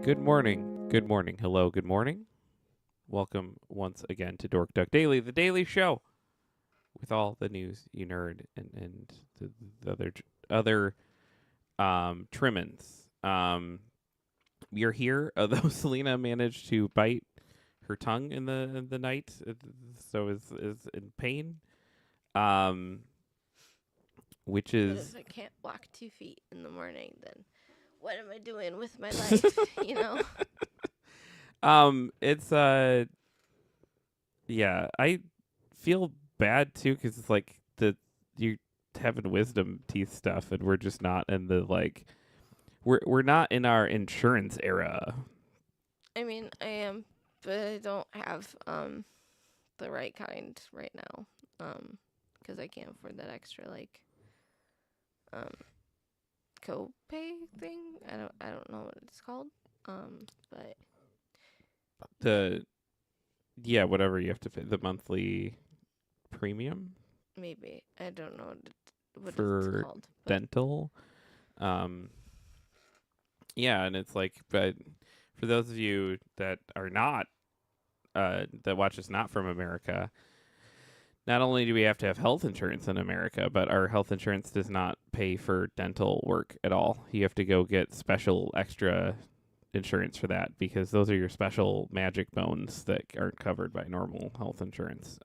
Good morning. Good morning. Hello. Good morning. Welcome once again to Dork Duck Daily, the daily show with all the news you nerd and the other trimmings. We are here, though Selena managed to bite her tongue in the night, so is in pain. Um, which But is if I can't walk 2 feet in the morning, then what am I doing with my life? it's yeah, I feel bad too because it's like you having wisdom teeth stuff, and we're just not in the we're not in our insurance era. I mean, I am, but I don't have the right kind right now. Because I can't afford that extra um copay thing. I don't know what it's called. But The Yeah, whatever you have to pay the monthly premium maybe I don't know what it's for called. But dental. Um, yeah, and it's like, but for those of you that are not that watch us not from America, not only do we have to have health insurance in America, but our health insurance does not pay for dental work at all. You have to go get special extra insurance for that because those are your special magic bones that aren't covered by normal health insurance.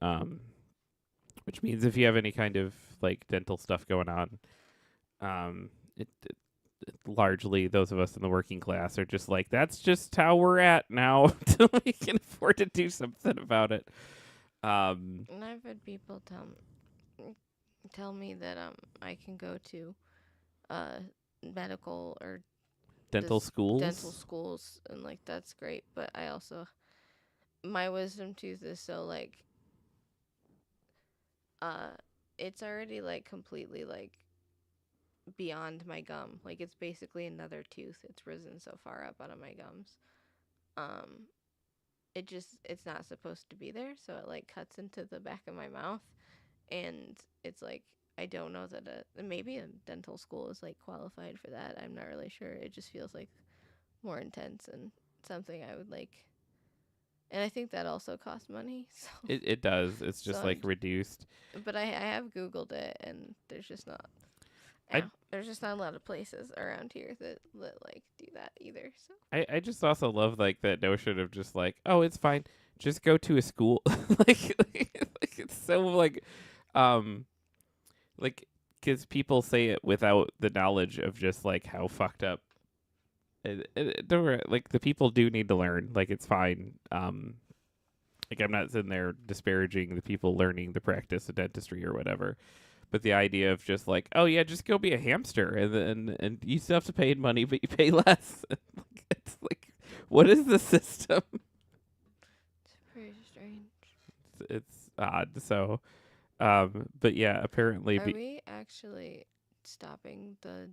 Which means if you have any kind of like dental stuff going on, it largely those of us in the working class are just like, that's just how we're at now until we can afford to do something about it. and I've had people tell me that I can go to uh medical or Dental this dental schools. schools, and that's great, but I also, my wisdom tooth is so uh it's already completely beyond my gum. It's basically another tooth. It's risen so far up out of my gums. um it's not supposed to be there, so it cuts into the back of my mouth, and it's I don't know that maybe a dental school is qualified for that. I'm not really sure. It just feels more intense and something I would like. And I think that also costs money. It does. It's So just like reduced. but I have Googled it, and there's just not. I Yeah, there's just not a lot of places around here that do that either. So I just also love like that notion of just like, oh, it's fine, just go to a school. Like it's so um like because people say it without the knowledge of just like how fucked up like the people do need to learn. Like it's fine. Like I'm not sitting there disparaging the people learning the practice of dentistry or whatever, but the idea of just like, oh yeah, just go be a hamster, and you still have to pay money, but you pay less. It's like, what is the system? it's pretty strange. It's odd. So, but yeah, apparently, Are we actually stopping the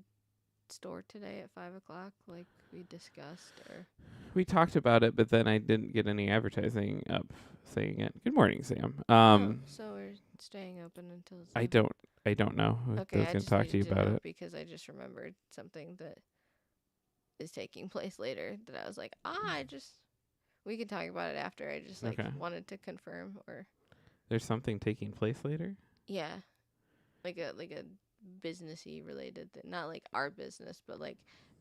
store today at 5 o'clock, like we discussed, or? we talked about it, but then I didn't get any advertising up saying it. Good morning, Sam. Oh, so we're staying open until I 7. don't, I don't know. I Okay, was I going to just talk to needed you to about know it. because I just remembered something that is taking place later that I was like, I just, we can talk about it after. I just Okay. wanted to confirm, or There's something taking place later. yeah, like a businessy related thing, not like our business, but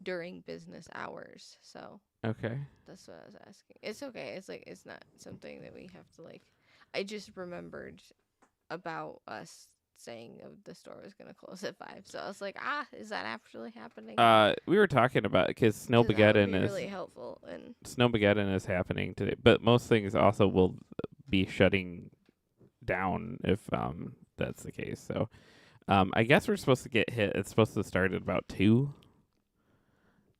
during business hours. So Okay. that's what I was asking. It's okay. It's not something that we have to I just remembered about us saying the store was gonna close at 5. So I was like, is that actually happening? And We were talking about because because that would Snowmageddon be is really helpful. And Snowmageddon is happening today, but most things also will be shutting down if that's the case. So I guess we're supposed to get hit. It's supposed to start at about 2.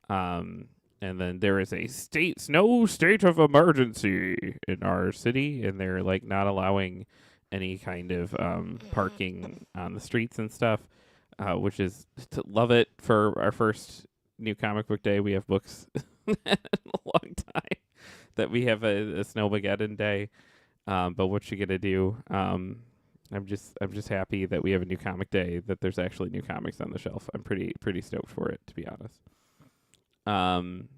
Um, and then there is a state of emergency in our city, and they're like not allowing any kind of parking on the streets and stuff, which is to love it for our first new comic book day. We have books in a long time that we have a Snowmageddon day. But what you gonna do? I'm just happy that we have a new comic day. That there's actually new comics on the shelf. I'm pretty stoked for it, to be honest. Um,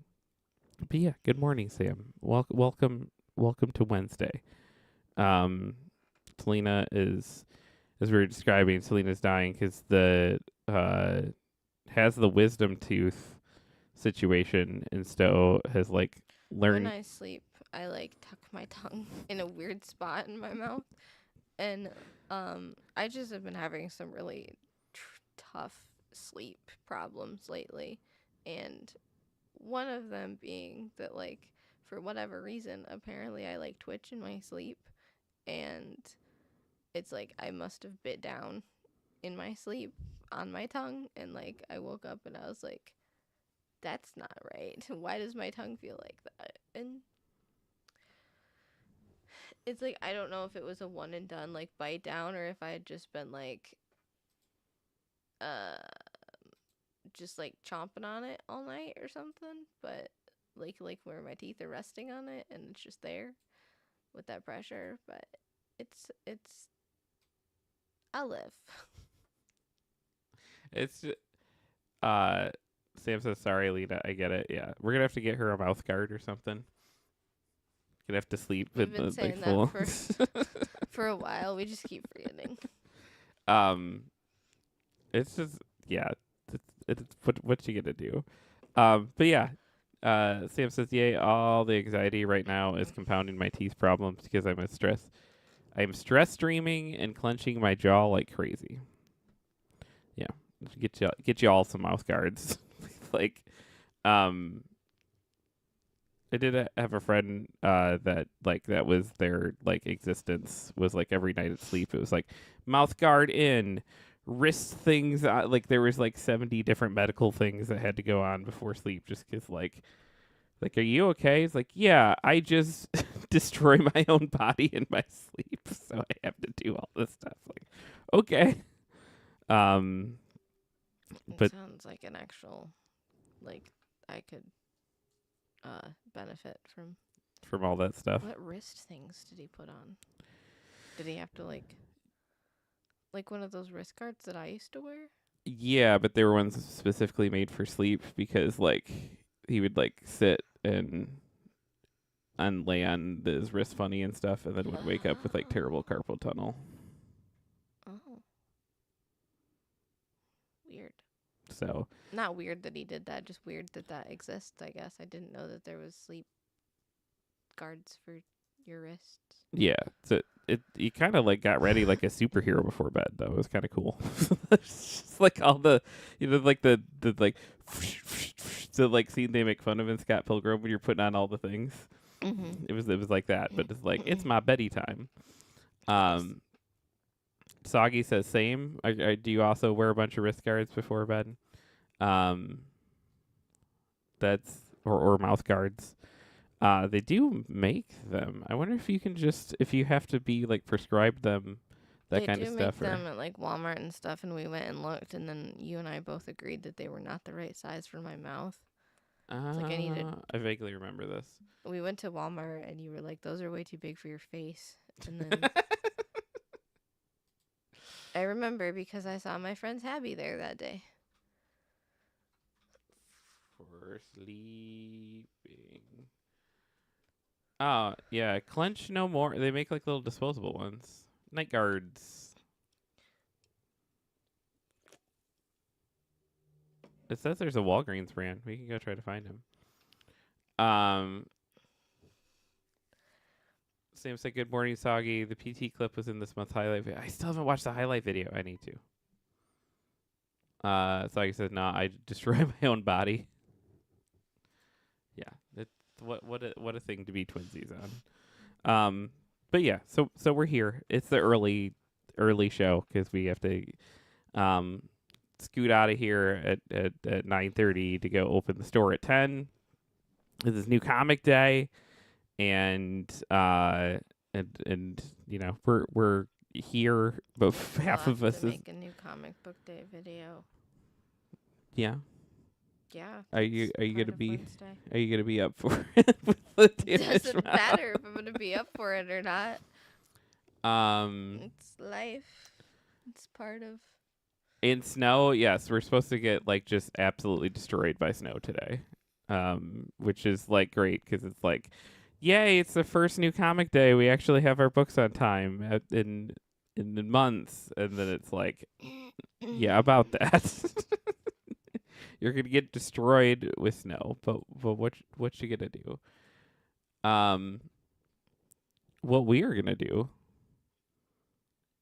But yeah, good morning, Sam. Welcome to Wednesday. Um, Selena is, as we were describing, Selena's dying because uh has the wisdom tooth situation, and Stowe has like When learned. I sleep, I like tuck my tongue in a weird spot in my mouth, and I just have been having some really tough sleep problems lately, and one of them being that like for whatever reason, apparently I like twitch in my sleep, and it's like I must have bit down in my sleep on my tongue, and like I woke up and I was like, that's not right. Why does my tongue feel like that? And it's like I don't know if it was a one and done like bite down, or if I had just been like uh just like chomping on it all night or something, but like where my teeth are resting on it and it's just there with that pressure, but it's I'll live. It's uh, Sam says sorry, Lena. I get it. Yeah, we're gonna have to get her a mouth guard or something. Gonna have to sleep We've with been the like saying that full. for a while. We just keep forgetting. um, it's just yeah. It's what you gonna do? But yeah. Sam says, "Yay! All the anxiety right now is compounding my teeth problems because I'm stress streaming and clenching my jaw like crazy. Yeah, get you all some mouth guards. like, um, I did have a friend that was their like existence was like every night at sleep it was like mouth guard in, wrist things like there was like 70 different medical things that had to go on before sleep just because like are you okay? It's like yeah I just destroy my own body in my sleep so I have to do all this stuff like okay um It but sounds like an actual like I could benefit from. from all that stuff. What wrist things did he put on? Did he have to like one of those wrist guards that I used to wear? Yeah, but there were ones specifically made for sleep because like he would like sit and lay on his wrist funny and stuff, and then would wake up with like terrible carpal tunnel. Oh, weird. So Not weird that he did that, just weird that that exists, I guess. I didn't know that there was sleep guards for your wrists. yeah, so it he kind of like got ready like a superhero before bed though. It was kind of cool. It's just like all the like the like the like scene they make fun of in Scott Pilgrim when you're putting on all the things. Mm-hmm. It was like that, but it's like it's my beddy time. Nice. Um, Soggy says same. Do you also wear a bunch of wrist guards before bed? Um, that's or mouth guards. They do make them. I wonder if you can just if you have to be like prescribed them that They kind of do make stuff or them at like Walmart and stuff, and we went and looked, and then you and I both agreed that they were not the right size for my mouth. It's like I needed. I vaguely remember this. We went to Walmart, and you were like, "Those are way too big for your face." And then I remember because I saw my friend's Habby there that day. For sleeping. Oh, yeah, clench no more. They make like little disposable ones. Night guards. It says there's a Walgreens brand. We can go try to find him. Sam said, "Good morning, Soggy. The PT clip was in this month's highlight video. I still haven't watched the highlight video. I need to." Soggy says, "No, I destroy my own body." Yeah, it's what a thing to be twinsies on. But yeah, so we're here. It's the early show because we have to um scoot out of here at 9:30 to go open the store at 10. This is new comic day, and and you know we're here, but We'll half have of us to is make a new comic book day video. yeah. Yeah, Are you that's part gonna of be Wednesday. are you gonna be up for it with the damage Doesn't mouse? matter if I'm gonna be up for it or not. Um, It's life. It's part of. in snow, yes, we're supposed to get like just absolutely destroyed by snow today. which is like great because it's like, yay, it's the first new comic day. We actually have our books on time in the months, and then it's like, yeah, about that. You're gonna get destroyed with snow, but what you gonna do? Um, what we are gonna do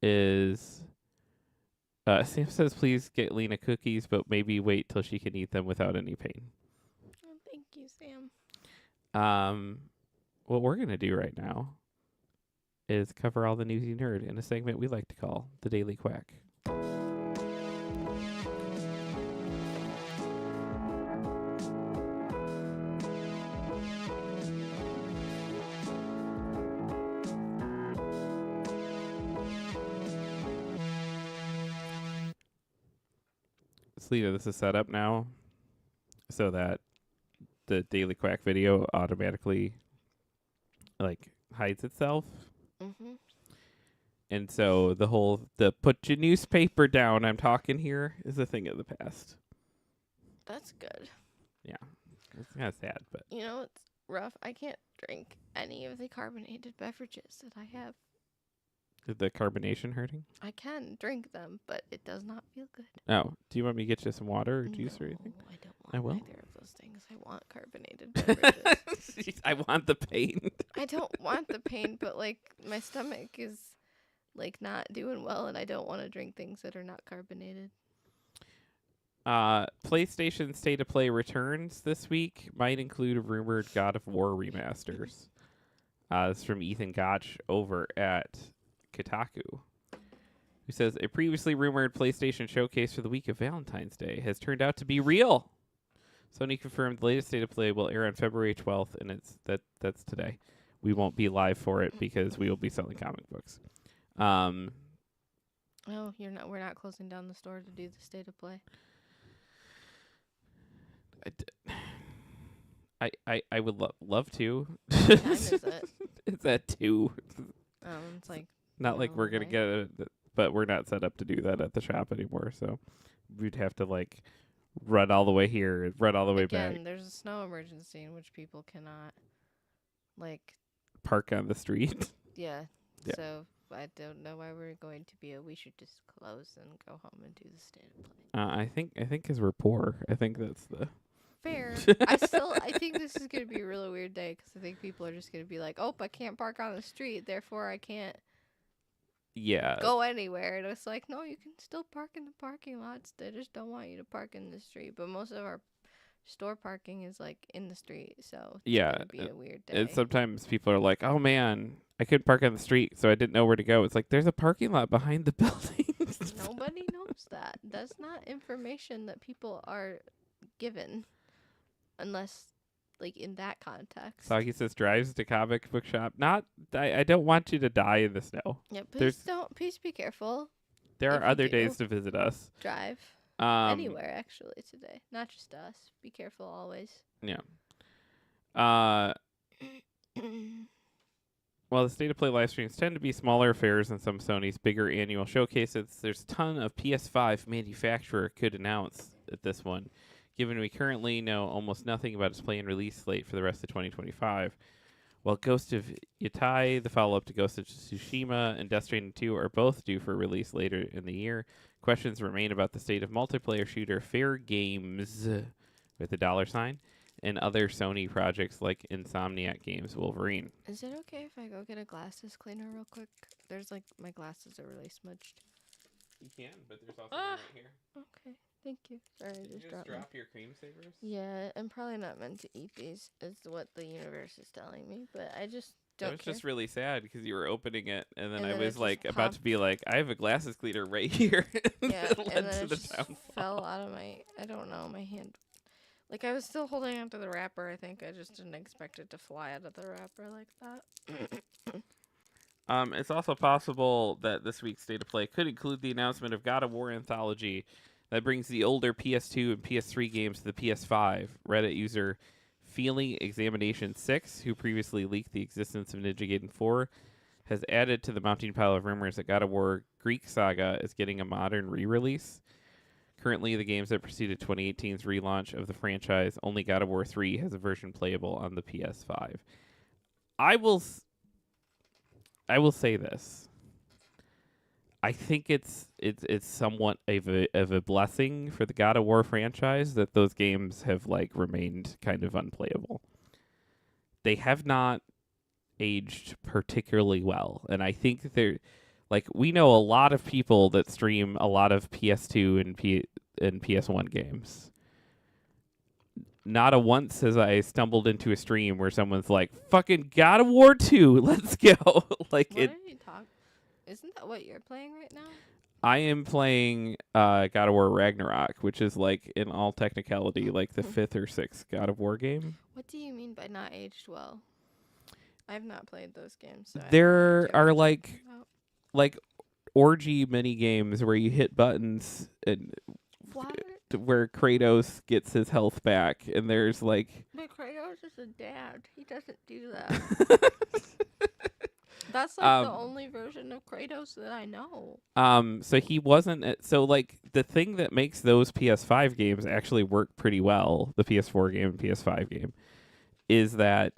is, Sam says, please get Lena cookies, but maybe wait till she can eat them without any pain. Oh, thank you, Sam. Um, what we're gonna do right now is cover all the newsy nerd in a segment we like to call the Daily Quack. Selena, this is set up now so that the Daily Quack video automatically like hides itself. Mm-hmm. And so the put your newspaper down, I'm talking here, is a thing of the past. That's good. Yeah. It's kind of sad, but You know, it's rough. I can't drink any of the carbonated beverages that I have. is the carbonation hurting? I can drink them, but it does not feel good. Oh, do you want me to get you some water or juice or No, anything? I don't I want will. either of those things. I want carbonated beverages. I want the pain. I don't want the pain, but like my stomach is like not doing well, and I don't want to drink things that are not carbonated. PlayStation State of Play returns this week. Might include rumored God of War remasters. It's from Ethan Gotch over at Kotaku, who says a previously rumored PlayStation showcase for the week of Valentine's Day has turned out to be real. Sony confirmed the latest State of Play will air on February 12th, and that's today. We won't be live for it because we will be selling comic books. Oh, we're not closing down the store to do the State of Play. I would love to. What time is it? It's at 2. It's like Not like we're gonna okay. get it, but we're not set up to do that at the shop anymore. So we'd have to like run all the way here and run all the way back. Again, there's a snow emergency in which people cannot like Park on the street. yeah. Yeah. So I don't know why we're going to be. We should just close and go home and do the State of Play. I think because we're poor. I think that's the Fair. I think this is gonna be a really weird day because I think people are just gonna be like, oh, I can't park on the street, therefore I can't yeah. go anywhere. And it's like, no, you can still park in the parking lots. They just don't want you to park in the street. But most of our store parking is like in the street, so it's gonna be a weird day. And sometimes people are like, "Oh man, I couldn't park on the street, so I didn't know where to go." It's like there's a parking lot behind the building. Nobody knows that. That's not information that people are given, unless like in that context. Saki says drives to comic book shop. I don't want you to die in the snow. Yeah, please be careful. There If are you other do. days to visit us. Drive anywhere actually today, not just us. Be careful always. Yeah. While the State of Play live streams tend to be smaller affairs than some Sony's bigger annual showcases, there's a ton of PS5 manufacturer could announce at this one, given we currently know almost nothing about its planned release slate for the rest of 2025. While Ghost of Yatai, the follow-up to Ghost of Tsushima, and Death Stranding 2 are both due for release later in the year, questions remain about the state of multiplayer shooter Fair Games, with a $sign, and other Sony projects like Insomniac Games Wolverine. Is it okay if I go get a glasses cleaner real quick? There's like my glasses are really smudged. You can, but there's also one right here. Okay, thank you. Sorry, I just dropped drop your cream savers? Yeah, I'm probably not meant to eat these, is what the universe is telling me, but I just don't That was care. just really sad because you were opening it, and then And I then it was just like about popped. to be like, I have a glasses cleaner right here. Yeah, It and led then to it the just downfall. fell out of my, I don't know, my hand. Like, I was still holding onto the wrapper, I think. I just didn't expect it to fly out of the wrapper like that. It's also possible that this week's State of Play could include the announcement of God of War Anthology that brings the older PS2 and PS3 games to the PS5. Reddit user Feeling Examination 6, who previously leaked the existence of Ninja Gaiden 4, has added to the mounting pile of rumors that God of War Greek Saga is getting a modern re-release. Currently, the games that preceded 2018's relaunch of the franchise, only God of War 3 has a version playable on the PS5. I will I will say this. I think it's somewhat of a blessing for the God of War franchise that those games have like remained kind of unplayable. They have not aged particularly well, and I think they're like we know a lot of people that stream a lot of PS2 and PS1 games. Not a once has I stumbled into a stream where someone's like, "Fucking God of War 2, let's go!" like What it. are you talking? Isn't that what you're playing right now? I am playing God of War Ragnarok, which is like in all technicality like the fifth or sixth God of War game. What do you mean by not aged well? I've not played those games, so I have no There idea what are you're like talking about. like orgy mini games where you hit buttons and What? where Kratos gets his health back, and there's like But Kratos is a dad. He doesn't do that. That's like the um only version of Kratos that I know. so he wasn't so like the thing that makes those PS5 games actually work pretty well, the PS4 game and PS5 game, is that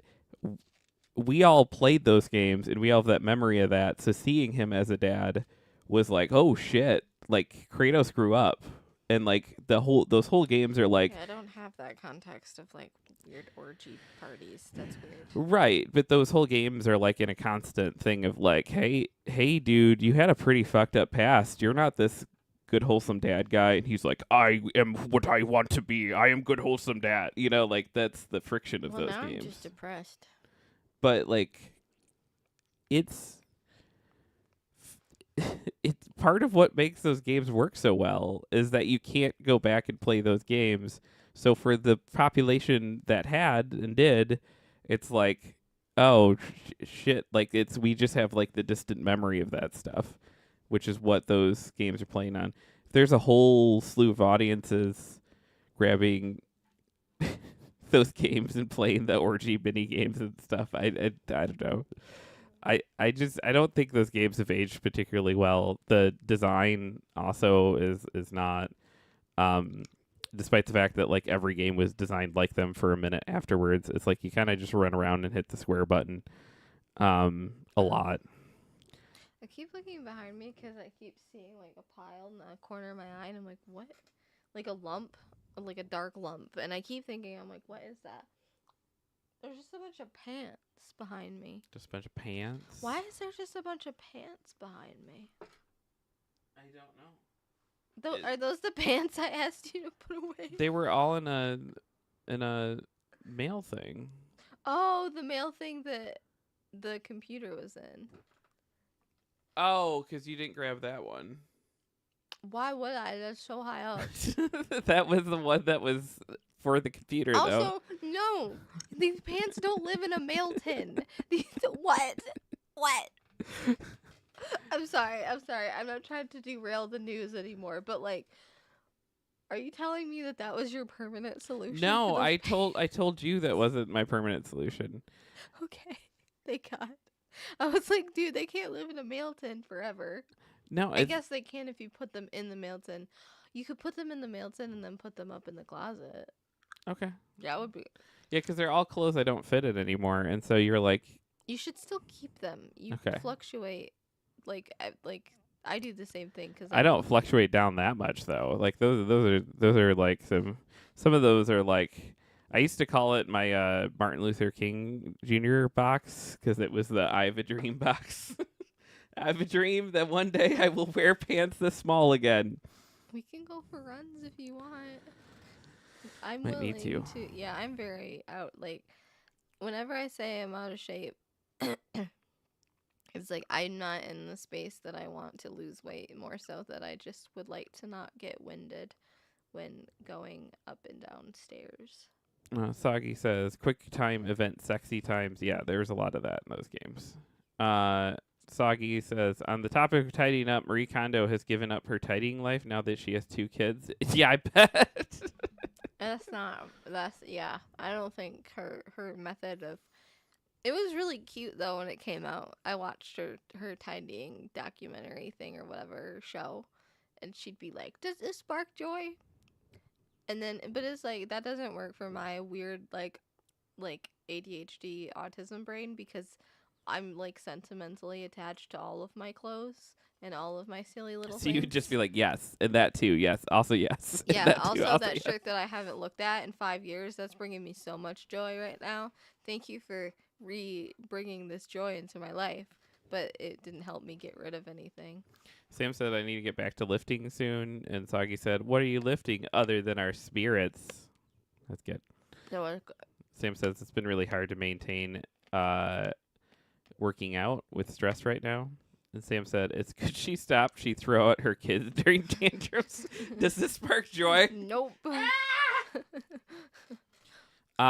we all played those games and we all have that memory of that. So seeing him as a dad was like, oh shit, like Kratos grew up, and like those whole games are like, Yeah, I don't have that context of like weird orgy parties. That's weird. right, but those whole games are like in a constant thing of like, hey, dude, you had a pretty fucked up past. You're not this good wholesome dad guy, and he's like, I am what I want to be. I am good wholesome dad. You know, like that's the friction of Well, those now games. I'm just depressed. But like, it's it's part of what makes those games work so well is that you can't go back and play those games. So for the population that had and did, it's like, oh shit, like it's we just have like the distant memory of that stuff, which is what those games are playing on. There's a whole slew of audiences grabbing those games and playing the orgy mini games and stuff. I don't know. I don't think those games have aged particularly well. The design also is not despite the fact that like every game was designed like them for a minute afterwards. It's like you kind of just run around and hit the square button a lot. I keep looking behind me because I keep seeing like a pile in the corner of my eye, and I'm like, what? Like a lump, like a dark lump, and I keep thinking, I'm like, what is that? There's just a bunch of pants behind me. Just a bunch of pants. Why is there just a bunch of pants behind me? I don't know. Are those the pants I asked you to put away? They were all in a mail thing. Oh, the mail thing that the computer was in. Oh, because you didn't grab that one. Why would I? That's so high up. That was the one that was for the computer, though. Also, no. These pants don't live in a mail tin. These what? What? I'm sorry. I'm not trying to derail the news anymore, but like, are you telling me that that was your permanent solution? No, I told you that wasn't my permanent solution. Okay. Thank God. I was like, dude, they can't live in a mail tin forever. No, I guess they can if you put them in the mail tin. You could put them in the mail tin and then put them up in the closet. okay. That would be. Yeah, because they're all clothes I don't fit in anymore, and so you're like, You should still keep them. You Okay. fluctuate. Like I do the same thing because I don't fluctuate down that much though. Like those are like some of those are like I used to call it my Martin Luther King Jr. box because it was the I have a dream box. I have a dream that one day I will wear pants this small again. We can go for runs if you want. I'm Might willing need to. Yeah, I'm very out. Like, whenever I say I'm out of shape, it's like I'm not in the space that I want to lose weight. More so that I just would like to not get winded when going up and down stairs. Soggy says, quick time event, sexy times. Yeah, there's a lot of that in those games. Soggy says, on the topic of tidying up, Marie Kondo has given up her tidying life now that she has 2 kids. Yeah, I bet. Yeah, I don't think her method of. It was really cute though when it came out. I watched her tidying documentary thing or whatever show, and she'd be like, "Does this spark joy?" And then, but it's like that doesn't work for my weird like ADHD autism brain because I'm like sentimentally attached to all of my clothes and all of my silly little So things. you would just be like, yes, and that too, yes, also yes. and Yeah, that too, also that yes. shirt that I haven't looked at in 5 years, that's bringing me so much joy right now. Thank you for bringing this joy into my life, but it didn't help me get rid of anything. Sam said I need to get back to lifting soon, and Sagi said, "What are you lifting other than our spirits?" That's good. No, Sam says it's been really hard to maintain working out with stress right now. And Sam said, "It's good she stopped. She throw out her kids during tantrums. Does this spark joy?" Nope.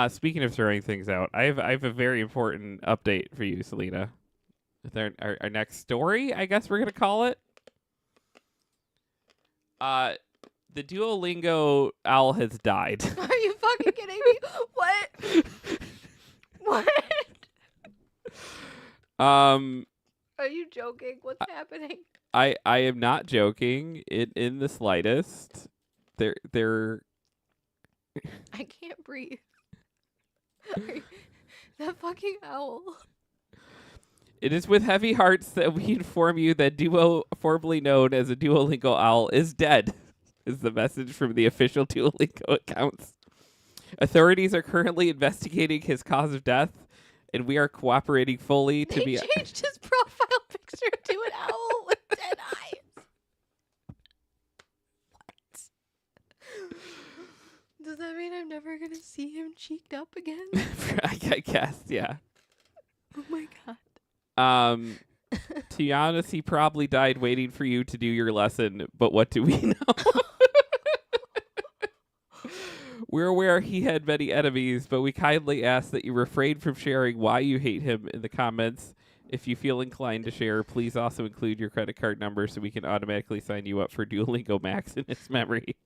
Speaking of throwing things out, I have a very important update for you, Selena. With our next story, I guess we're gonna call it. The Duolingo owl has died. Are you fucking kidding me? What? What? Are you joking? What's happening? I am not joking in the slightest. They're I can't breathe. That fucking owl. It is with heavy hearts that we inform you that Duo, formerly known as a Duolingo owl, is dead. Is the message from the official Duolingo accounts. Authorities are currently investigating his cause of death, and we are cooperating fully to They be. changed his profile picture to an owl with 10 eyes. What? Does that mean I'm never gonna see him cheeked up again? I guess, yeah. Oh my god. To be honest, he probably died waiting for you to do your lesson, but what do we know? We're aware he had many enemies, but we kindly ask that you refrain from sharing why you hate him in the comments. If you feel inclined to share, please also include your credit card number so we can automatically sign you up for Duolingo Max in his memory.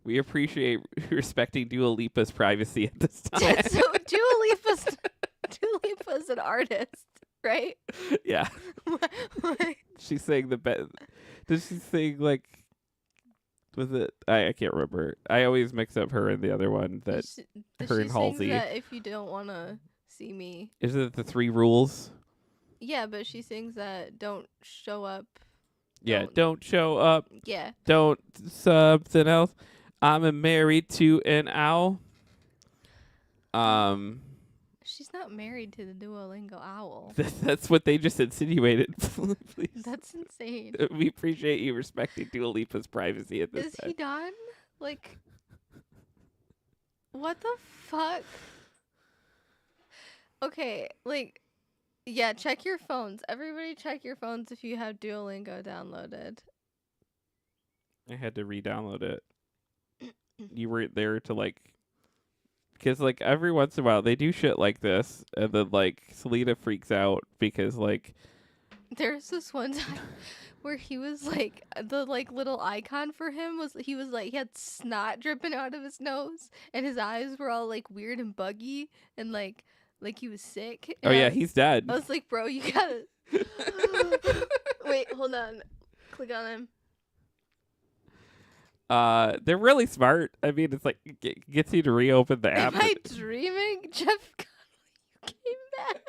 We appreciate respecting Dua Lipa's privacy at this time. So Dua Lipa's an artist, right? Yeah. What? She's saying the best. Does she sing like? Was it? I can't remember. I always mix up her and the other one. That Does her she and Halsey. sings that if you don't want to see me. Is it the 3 rules? Yeah, but she sings that don't show up. Yeah. Don't show up. Yeah. Don't something else. I'm married to an owl. She's not married to the Duolingo owl. That's what they just insinuated. Please. That's insane. We appreciate you respecting Dua Lipa's privacy at this Is time. he done? Like, what the fuck? Okay, like, yeah, check your phones. Everybody check your phones if you have Duolingo downloaded. I had to re-download it. You weren't there to like, because like every once in a while they do shit like this, and then like Selena freaks out because like There's this one time where he was like, the like little icon for him was he had snot dripping out of his nose, and his eyes were all like weird and buggy, and like he was sick. oh yeah, he's dead. I was like, bro, you gotta wait, hold on, click on him. They're really smart. I mean, it's like gets you to reopen the app. Am I dreaming? Jeff Connolly, you came back.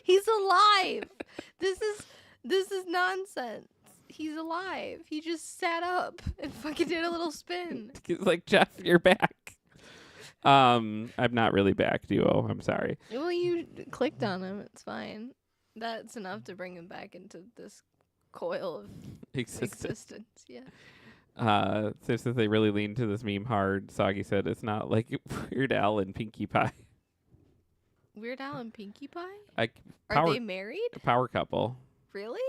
He's alive. This is nonsense. He's alive. He just sat up and fucking did a little spin. He's like, Jeff, you're back. I'm not really back, Duo. I'm sorry. Well, you clicked on him. It's fine. That's enough to bring him back into this coil of existence. Yeah. Since they really lean to this meme hard, Sagi said it's not like Weird Al and Pinkie Pie. Weird Al and Pinkie Pie? Like Are they married? a power couple. Really?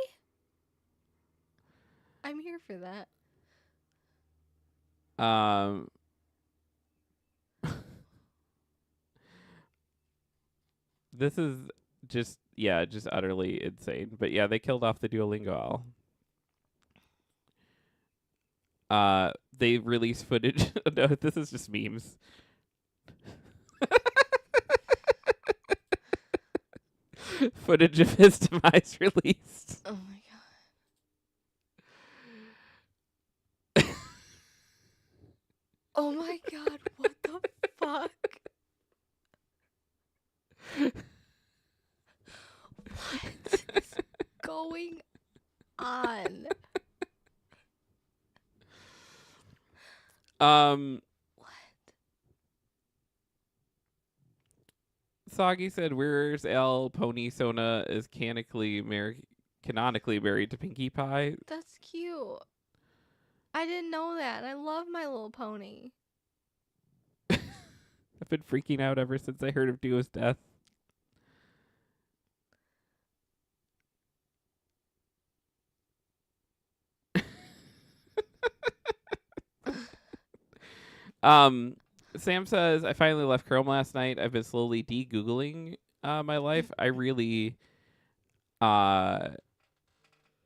I'm here for that. This is just utterly insane. But yeah, they killed off the Duolingo owl. They released footage. No, this is just memes. Footage of his demise released. Oh my Oh my god, what the fuck? What is going on? What? Soggy said, "Where's Al Pony Sona is canonically married to Pinkie Pie." That's cute. I didn't know that. I love My Little Pony. I've been freaking out ever since I heard of Duo's death. Um, Sam says, "I finally left Chrome last night. I've been slowly de-googling my life. I really uh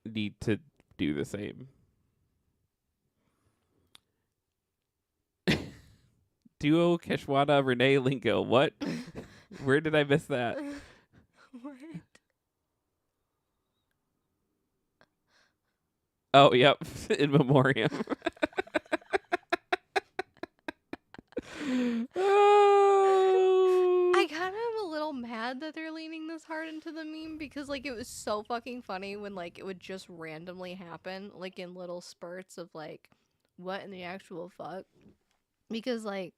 need to do the same." Duo Keshwana Renee Lingo. What? Where did I miss that? What? Oh, yep. In memoriam. I kind of am a little mad that they're leaning this hard into the meme because like it was so fucking funny when like it would just randomly happen like in little spurts of like what in the actual fuck, because like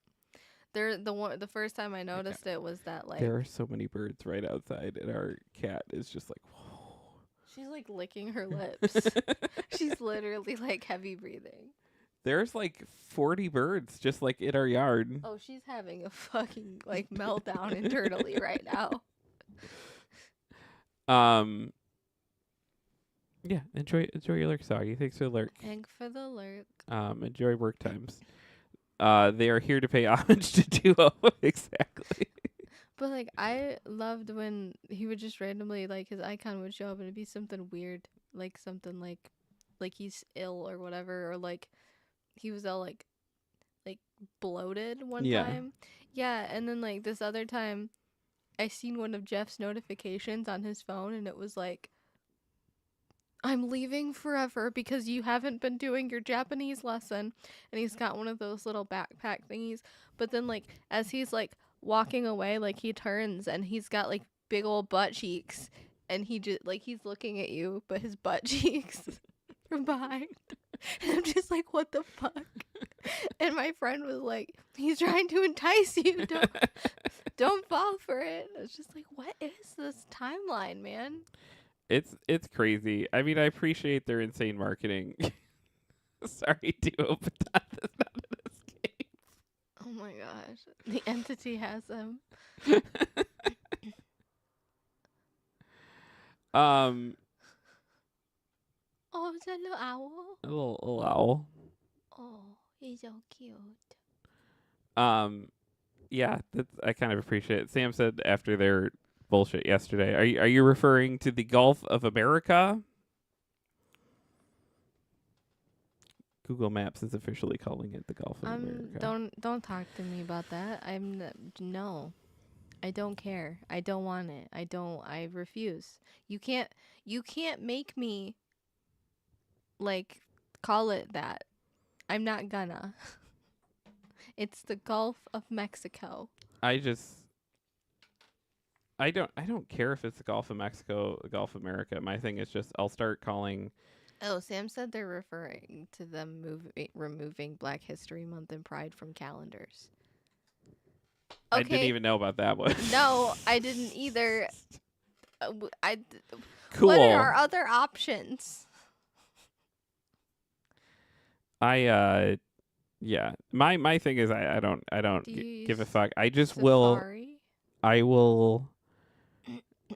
the first time I noticed it was that like There are so many birds right outside, and our cat is just like, whoa. she's like licking her lips. She's literally like heavy breathing. There's like 40 birds just like in our yard. Oh, she's having a fucking like meltdown internally right now. Yeah, enjoy your lurk, Soggy. Thanks for the lurk. Egg for the lurk. Enjoy work times. They are here to pay homage to Duo. Exactly. But like I loved when he would just randomly like his icon would show up and it'd be something weird, like something like he's ill or whatever, or like he was all like bloated one Yeah. time. Yeah, and then like this other time I seen one of Jeff's notifications on his phone and it was like, I'm leaving forever because you haven't been doing your Japanese lesson. And he's got one of those little backpack thingies. But then, like, as he's like walking away, like, he turns and he's got like big old butt cheeks. And he just, like, he's looking at you, but his butt cheeks from behind. And I'm just like, what the fuck? And my friend was like, he's trying to entice you. Don't fall for it. I was just like, what is this timeline, man? It's crazy. I mean, I appreciate their insane marketing. Sorry, Duo, but that is not an escape. Oh my gosh. The entity has him. Um, Oh, it's a little owl. a little owl. Oh, he's so cute. Yeah, I kind of appreciate it. Sam said after their bullshit yesterday, are you referring to the Gulf of America? Google Maps is officially calling it the Gulf of America. Don't talk to me about that. No. I don't care. I don't want it. I refuse. You can't make me like call it that. I'm not gonna. It's the Gulf of Mexico. I don't care if it's the Gulf of Mexico, the Gulf of America. My thing is just I'll start calling. Oh, Sam said they're referring to them removing Black History Month and Pride from calendars. I didn't even know about that one. No, I didn't either. Cool. What are our other options? Yeah. My thing is I don't give a fuck. I just Safari? I will.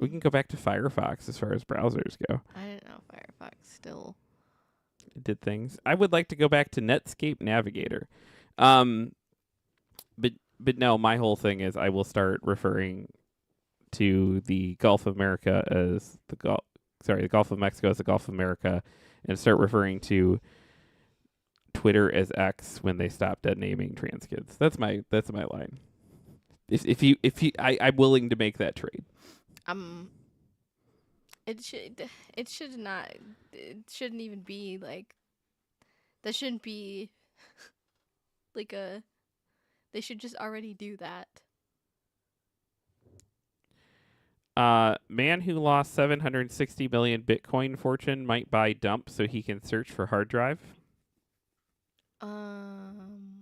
We can go back to Firefox as far as browsers go. I didn't know Firefox still. It did things. I would like to go back to Netscape Navigator. But no, my whole thing is I will start referring to the Gulf of America as the Gulf of Mexico as the Gulf of America, and start referring to Twitter as X when they stop dead naming trans kids. That's my line. I'm willing to make that trade. It shouldn't even be like, that shouldn't be like a They should just already do that. Man who lost 760 million Bitcoin fortune might buy dump so he can search for hard drive. Um.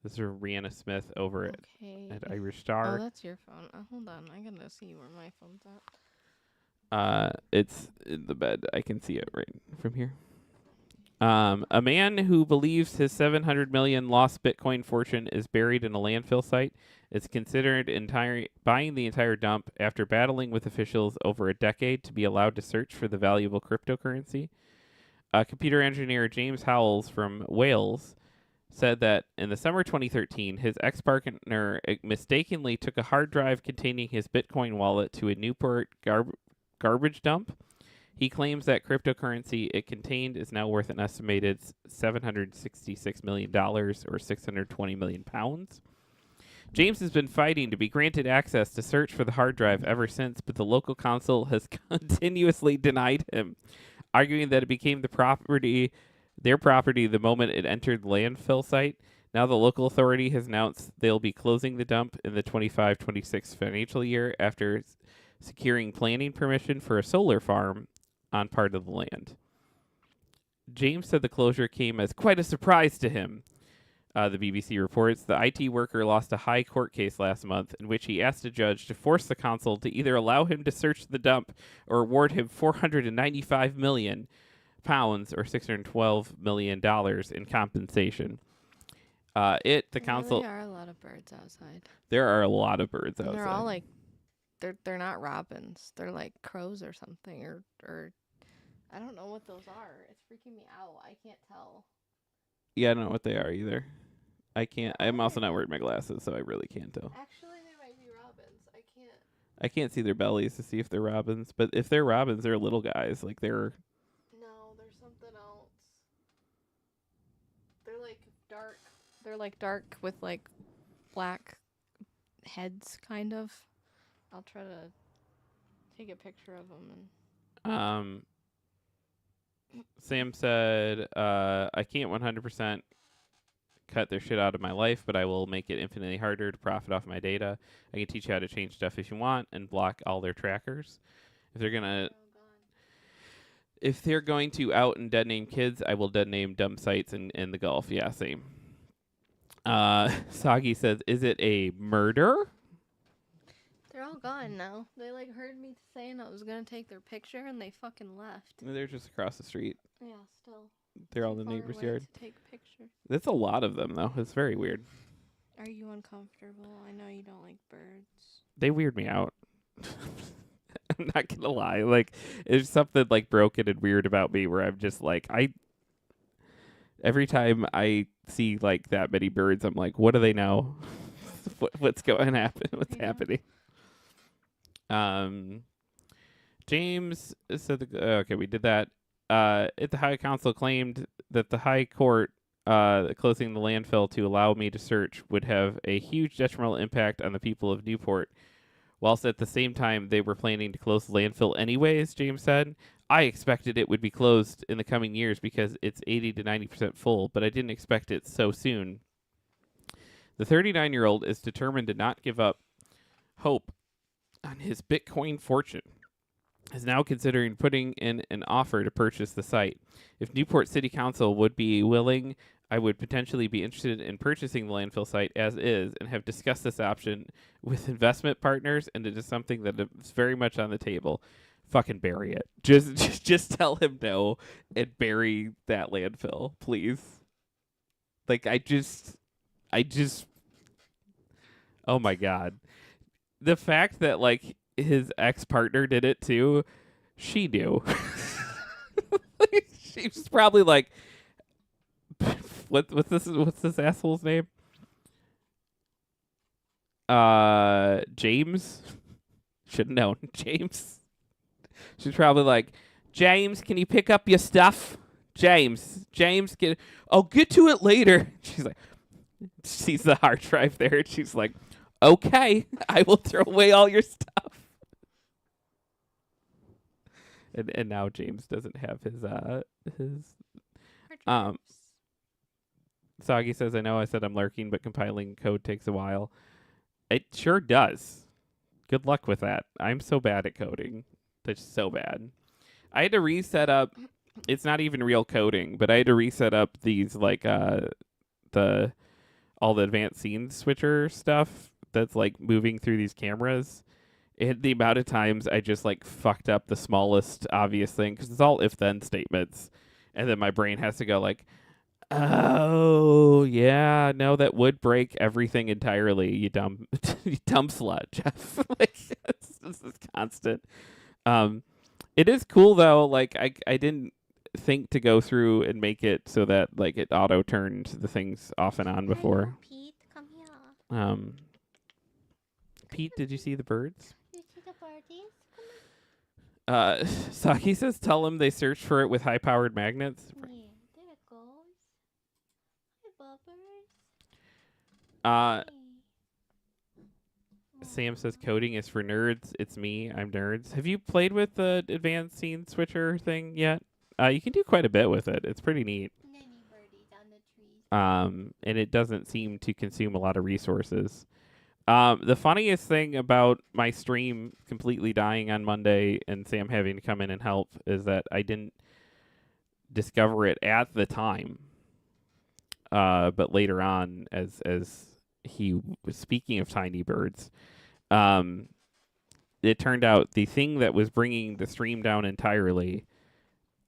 This is Rihanna Smith over Okay. at Irish Oh, Star. that's your phone. Hold on. I gotta see where my phone's at. It's in the bed. I can see it right from here. A man who believes his 700 million lost Bitcoin fortune is buried in a landfill site is considered buying the entire dump after battling with officials over a decade to be allowed to search for the valuable cryptocurrency. Computer engineer James Howells from Wales said that in the summer 2013, his ex-partner mistakenly took a hard drive containing his Bitcoin wallet to a Newport garbage dump. He claims that cryptocurrency it contained is now worth an estimated $766 million or 620 million pounds. James has been fighting to be granted access to search for the hard drive ever since, but the local council has continuously denied him, arguing that it became their property the moment it entered the landfill site. Now the local authority has announced they'll be closing the dump in the 25-26 financial year after securing planning permission for a solar farm on part of the land. James said the closure came as quite a surprise to him. The BBC reports the IT worker lost a high court case last month in which he asked a judge to force the council to either allow him to search the dump or award him 495 million pounds or 612 million dollars in compensation. The There council. really are a lot of birds outside. There are a lot of birds And outside. they're all like, they're not robins. They're like crows or something, or I don't know what those are. It's freaking me out. I can't tell. Yeah, I don't know what they are either. I can't. They're I'm all also like, not wearing my glasses, so I really can't tell. actually, they might be robins. I can't. I can't see their bellies to see if they're robins, but if they're robins, they're little guys. Like they're. No, there's something else. They're like dark. They're like dark with like black heads, kind of. I'll try to take a picture of them and. Sam said, I can't 100% cut their shit out of my life, but I will make it infinitely harder to profit off my data. I can teach you how to change stuff if you want and block all their trackers. If they're going to out and dead name kids, I will dead name dumb sites in the Gulf. Yeah, same. Sagi says, is it a murder? They're all gone now. They like heard me saying I was gonna take their picture and they fucking left. They're just across the street. Yeah, still. They're all Too in the far neighbor's away yard. to take pictures. That's a lot of them, though. It's very weird. Are you uncomfortable? I know you don't like birds. They weird me out. I'm not gonna lie. Like, there's something like broken and weird about me where I'm just like, every time I see like that many birds, I'm like, what do they know? What's going to happen? What's happening? James said, okay, we did that. At the High Council claimed that the High Court closing the landfill to allow me to search would have a huge detrimental impact on the people of Newport, whilst at the same time they were planning to close the landfill anyways, James said. I expected it would be closed in the coming years because it's 80 to 90% full, but I didn't expect it so soon. The 39-year-old is determined to not give up hope on his Bitcoin fortune, is now considering putting in an offer to purchase the site. If Newport City Council would be willing, I would potentially be interested in purchasing the landfill site as is and have discussed this option with investment partners, and it is something that is very much on the table. Fucking bury it. Just tell him no and bury that landfill, please. Like, I just oh my God. The fact that like his ex-partner did it too, she knew. She was probably like, what's this asshole's name? James. Should have known. James. She's probably like, James, can you pick up your stuff? James, I'll get to it later. She's like, sees the hard drive there, and she's like, okay, I will throw away all your stuff. And now James doesn't have his Soggy says, I know I said I'm lurking, but compiling code takes a while. It sure does. Good luck with that. I'm so bad at coding. That's so bad. I had to reset up. It's not even real coding, but I had to reset up these like the all the advanced scene switcher stuff that's like moving through these cameras. The amount of times I just like fucked up the smallest obvious thing because it's all if then statements, and then my brain has to go like, oh yeah, no, that would break everything entirely. You dumb, you dumb slut, Jeff. Like it's constant. Um, it is cool though. Like I didn't think to go through and make it so that like it auto turned the things off and on before. Hello, Pete. Come here. Pete, did you see the birds? You see the birdies? Saki says tell him they search for it with high-powered magnets. Yeah, there it goes. Hi, Uh, bubbers. Sam says coding is for nerds. It's me. I'm nerds. Have you played with the advanced scene switcher thing yet? You can do quite a bit with it. It's pretty neat. Nanny birdies on the trees. And it doesn't seem to consume a lot of resources. The funniest thing about my stream completely dying on Monday and Sam having to come in and help is that I didn't discover it at the time. But later on, as he was speaking of tiny birds, it turned out the thing that was bringing the stream down entirely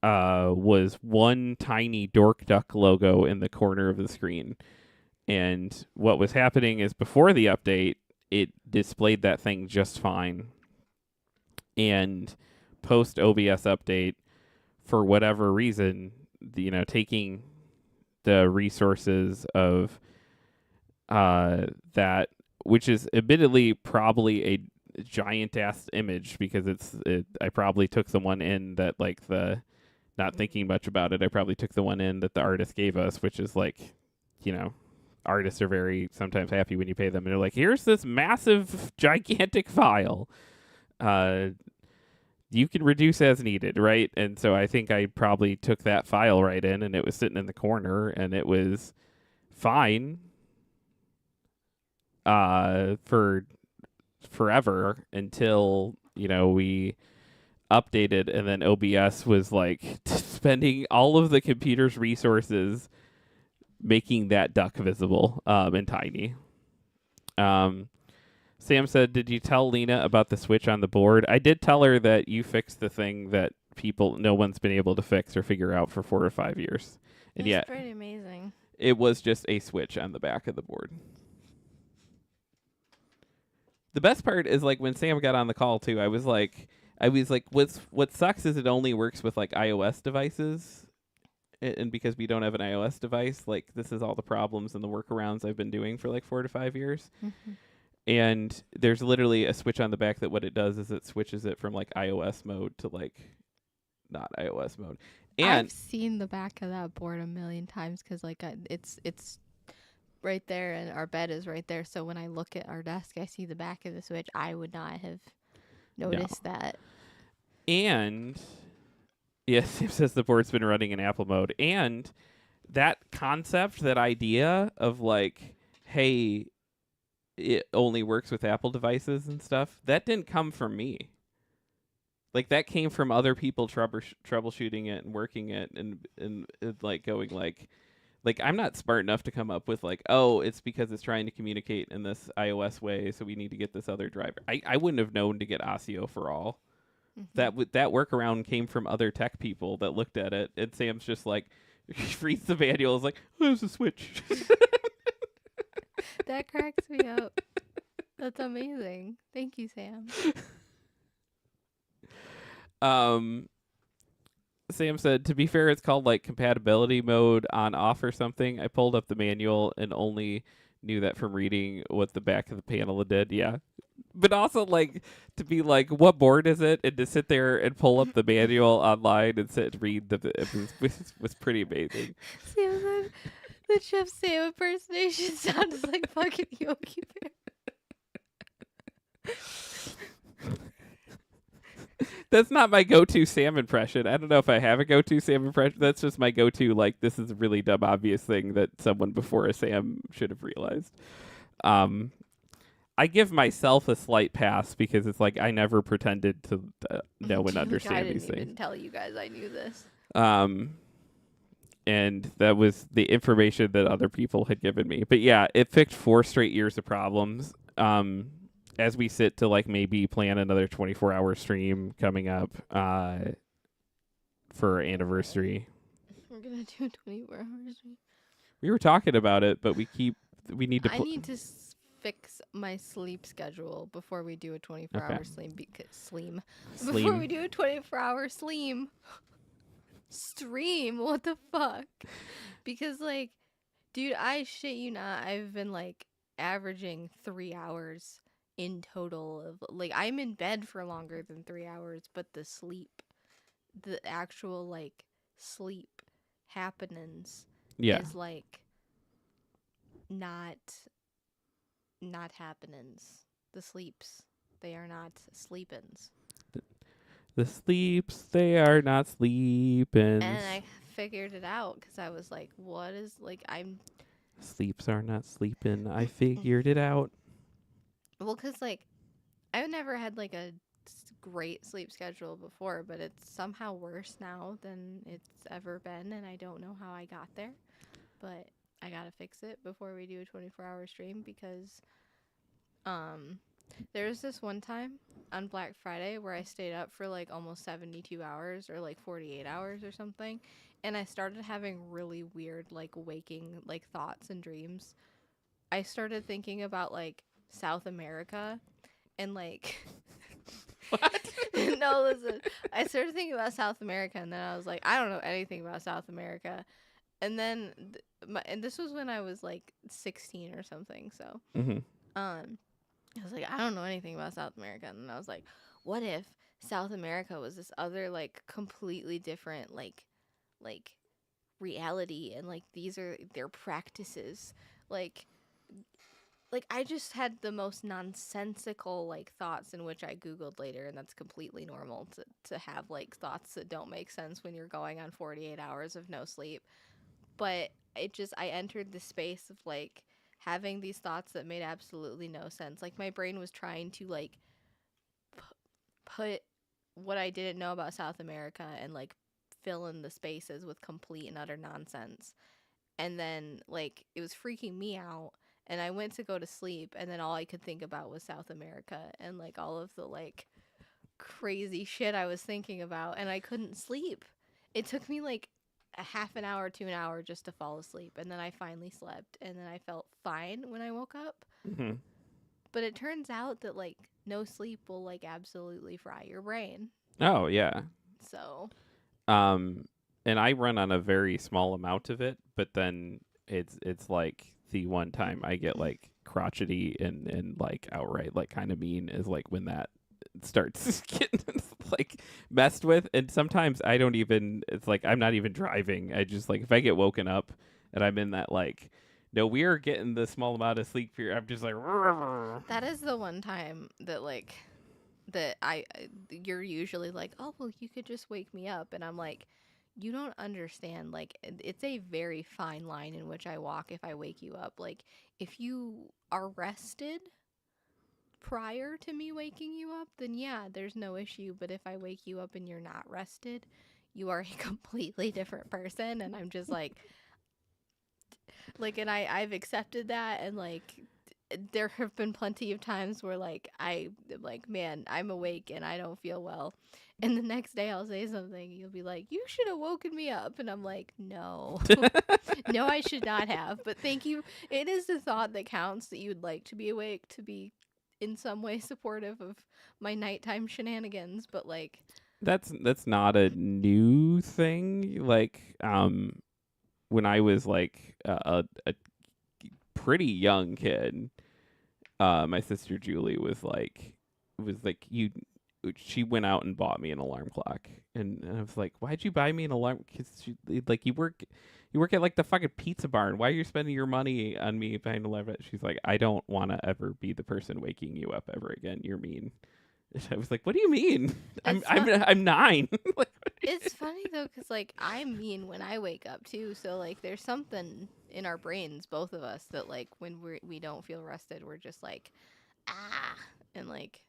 was one tiny dork duck logo in the corner of the screen. And what was happening is before the update, it displayed that thing just fine. And post OBS update, for whatever reason, taking the resources of that, which is admittedly probably a giant ass image because I probably took the one in that like not thinking much about it, I probably took the one in that the artist gave us, which is like, artists are very sometimes happy when you pay them and they're like, here's this massive gigantic file. You can reduce as needed, right? And so I think I probably took that file right in and it was sitting in the corner and it was fine for forever until, we updated and then OBS was like spending all of the computer's resources making that duck visible and tiny. Sam said, did you tell Lena about the switch on the board? I did tell her that you fixed the thing that no one's been able to fix or figure out for 4 or 5 years. And It's yet pretty amazing. it was just a switch on the back of the board. The best part is like when Sam got on the call too, I was like, what sucks is it only works with like iOS devices. And because we don't have an iOS device, like this is all the problems and the workarounds I've been doing for like 4 to 5 years. Mm-hmm. And there's literally a switch on the back that what it does is it switches it from like iOS mode to like not iOS mode. And I've seen the back of that board a million times because like it's right there and our bed is right there. So when I look at our desk, I see the back of the switch. I would not have noticed that. And yes, it says the board's been running in Apple mode. And that concept, that idea of like, hey, it only works with Apple devices and stuff, that didn't come from me. Like that came from other people troubleshooting it and working it and like going like I'm not smart enough to come up with like, oh, it's because it's trying to communicate in this iOS way, so we need to get this other driver. I wouldn't have known to get ASIO for all. Mm-hmm. That workaround came from other tech people that looked at it, and Sam's just like, he reads the manual, is like, oh, there's a switch. That cracks me up. That's amazing. Thank you, Sam. Sam said, to be fair, it's called like compatibility mode on off or something. I pulled up the manual and only knew that from reading what the back of the panel did. Yeah. But also like to be like, what board is it? And to sit there and pull up the manual online and sit and read was pretty amazing. Sam said the Chef Sam impersonation sounds like fucking Yogi Bear. That's not my go-to Sam impression. I don't know if I have a go-to Sam impression. That's just my go-to. Like, this is a really dumb, obvious thing that someone before a Sam should have realized. Um, I give myself a slight pass because it's like I never pretended to know and Like, I understand didn't these things. even tell you guys I knew this. Um, and that was the information that other people had given me. But yeah, it fixed 4 straight years of problems. As we sit to like maybe plan another 24-hour stream coming up for our anniversary. We're gonna do 24 hours. We were talking about it, but we need to I need to fix my sleep schedule before we do a 24-hour okay. sleep. Before we Sleem. do a 24-hour sleep stream, what the fuck? Because like, dude, I shit you not, I've been like averaging 3 hours in total of like I'm in bed for longer than 3 hours, but the actual like sleep happenings Yeah. is like not not happenings. The sleeps, they are not sleepins. The sleeps, they are not sleepins. And I figured it out because I was like, what is like I'm Sleeps are not sleepin'. I figured it out. well, because like I've never had like a great sleep schedule before, but it's somehow worse now than it's ever been, and I don't know how I got there, but I gotta fix it before we do a 24-hour stream because um there was this one time on Black Friday where I stayed up for like almost 72 hours or like 48 hours or something, and I started having really weird like waking like thoughts and dreams. I started thinking about like South America and like What? no, listen. I started thinking about South America, and then I was like, I don't know anything about South America. And then, and this was when I was like 16 or something. So, Mm-hmm. um, I was like, I don't know anything about South America. And then I was like, what if South America was this other like completely different like reality, and like these are their practices, like I just had the most nonsensical like thoughts in which I googled later, and that's completely normal to have like thoughts that don't make sense when you're going on 48 hours of no sleep. But it just I entered the space of like having these thoughts that made absolutely no sense. Like my brain was trying to like put what I didn't know about South America and like fill in the spaces with complete and utter nonsense. And then like it was freaking me out, and I went to go to sleep, and then all I could think about was South America and like all of the like crazy shit I was thinking about, and I couldn't sleep. It took me like a half an hour to an hour just to fall asleep, and then I finally slept, and then I felt fine when I woke up. Mm-hmm. But it turns out that like no sleep will like absolutely fry your brain. Oh yeah. So Um, and I run on a very small amount of it, but then it's like the one time I get like crotchety and like outright like kind of mean is like when that starts getting like messed with. And sometimes I don't even. It's like I'm not even driving. I just like if I get woken up and I'm in that like. No, we are getting the small amount of sleep here. I'm just like, that is the one time that like that you're usually like, oh well, you could just wake me up, and I'm like, you don't understand. Like it's a very fine line in which I walk if I wake you up. Like if you are rested prior to me waking you up, then yeah, there's no issue. But if I wake you up and you're not rested, you are a completely different person, and I'm just like, and I've accepted that, and like there have been plenty of times where like I like, man, I'm awake and I don't feel well, and the next day I'll say something, you'll be like, you should have woken me up, and I'm like, no. No, I should not have, but thank you. It is the thought that counts, that you'd like to be awake to be in some way supportive of my nighttime shenanigans, but like that's not a new thing. Like when I was like a pretty young kid, my sister Julie was like you. She went out and bought me an alarm clock, and I was like, "Why'd you buy me an alarm? Because like you work at like the fucking pizza barn. Why are you spending your money on me buying an alarm?" She's like, "I don't want to ever be the person waking you up ever again. You're mean." I was like, what do you mean? It's I'm 9. Like, It's funny though, cause like I'm mean when I wake up too. So like there's something in our brains, both of us, that like when we don't feel rested, we're just like ah, and like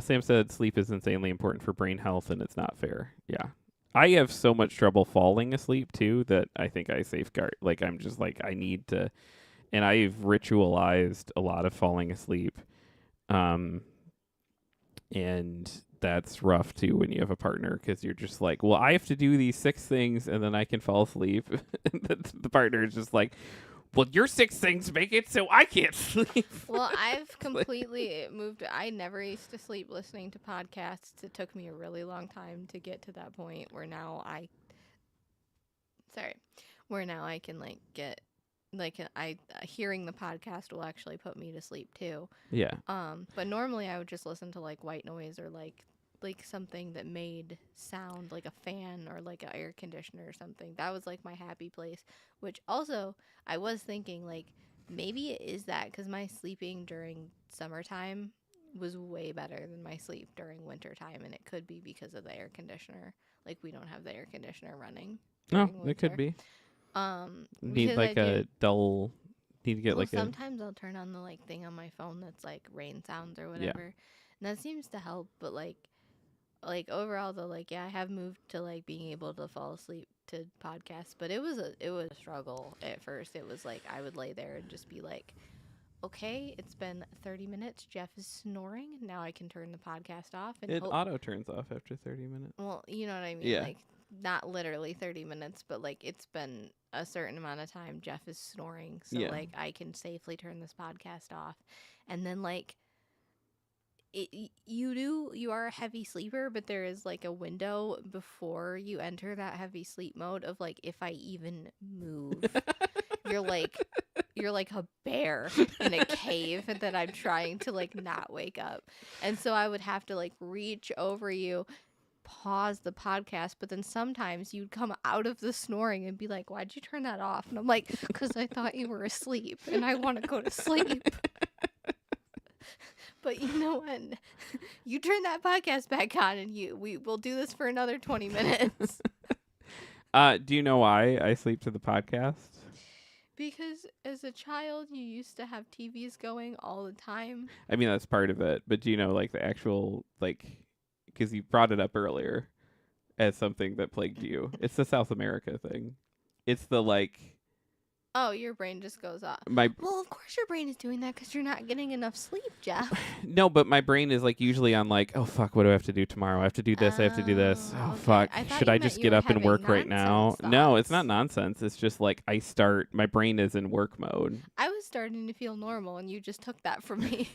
Sam said sleep is insanely important for brain health, and it's not fair. Yeah. I have so much trouble falling asleep too that I think I safeguard. Like I'm just like I need to, and I've ritualized a lot of falling asleep. Um, and that's rough too when you have a partner because you're just like, well, I have to do these 6 things and then I can fall asleep. And the partner is just like, well, your 6 things make it so I can't sleep. well, I've completely moved. I never used to sleep listening to podcasts. It took me a really long time to get to that point where now sorry, where now I can like get like I hearing the podcast will actually put me to sleep too. Yeah. But normally I would just listen to like white noise or like something that made sound like a fan or like an air conditioner or something. That was like my happy place, which also I was thinking like maybe it is that cuz my sleeping during summertime was way better than my sleep during wintertime, and it could be because of the air conditioner. Like we don't have the air conditioner running No, during it could winter. be. Need Because I like do. a dull. Need to get Well, like a sometimes I'll turn on the like thing on my phone that's like rain sounds or yeah. whatever, and that seems to help. But like overall though, like yeah, I have moved to like being able to fall asleep to podcasts, but it was a struggle at first. It was like I would lay there and just be like, okay, it's been 30 minutes. Jeff is snoring. Now I can turn the podcast off and It hope. auto turns off after 30 minutes. Well, you know what I mean. Yeah. Like not literally 30 minutes, but like it's been a certain amount of time Jeff is snoring, so Yeah. like I can safely turn this podcast off. And then like you are a heavy sleeper, but there is like a window before you enter that heavy sleep mode of like if I even move, you're like you're like a bear in a cave that I'm trying to like not wake up. And so I would have to like reach over you, pause the podcast, but then sometimes you'd come out of the snoring and be like, why'd you turn that off? And I'm like, because I thought you were asleep and I want to go to sleep. But you know what? You turn that podcast back on and we will do this for another 20 minutes. Do you know why I sleep to the podcast? Because as a child, you used to have TVs going all the time. I mean, that's part of it, but do you know like the actual like because you brought it up earlier as something that plagued you. It's the South America thing. It's the like Oh, your brain just goes off. my Well, of course your brain is doing that because you're not getting enough sleep, Jeff. no, but my brain is like usually on like, oh fuck, what do I have to do tomorrow? I have to do this. I have to do this. Oh okay. fuck, I thought should you I meant just you get were up and having work right now? nonsense No, it's thoughts. not nonsense. It's just like I start. My brain is in work mode. I was starting to feel normal, and you just took that from me.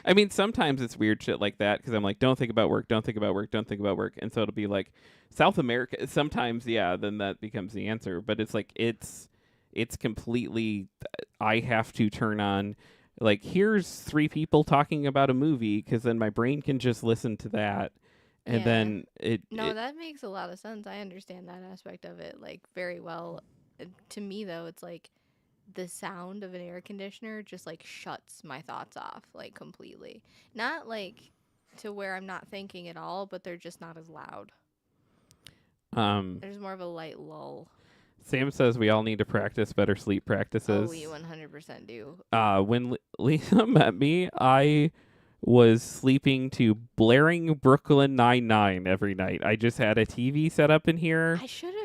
I mean, sometimes it's weird shit like that because I'm like, don't think about work, don't think about work, don't think about work, and so it'll be like South America. Sometimes, yeah, then that becomes the answer. But it's like it's completely. I have to turn on. Like, here's 3 people talking about a movie because then my brain can just listen to that, and Yeah. then No, that makes a lot of sense. I understand that aspect of it like very well. To me though, it's like the sound of an air conditioner just like shuts my thoughts off like completely. Not like to where I'm not thinking at all, but they're just not as loud. There's more of a light lull. Sam says we all need to practice better sleep Oh, practices. we 100% do. When Lisa met me, I was sleeping to blaring Brooklyn Nine-Nine every night. I just had a TV set up in here.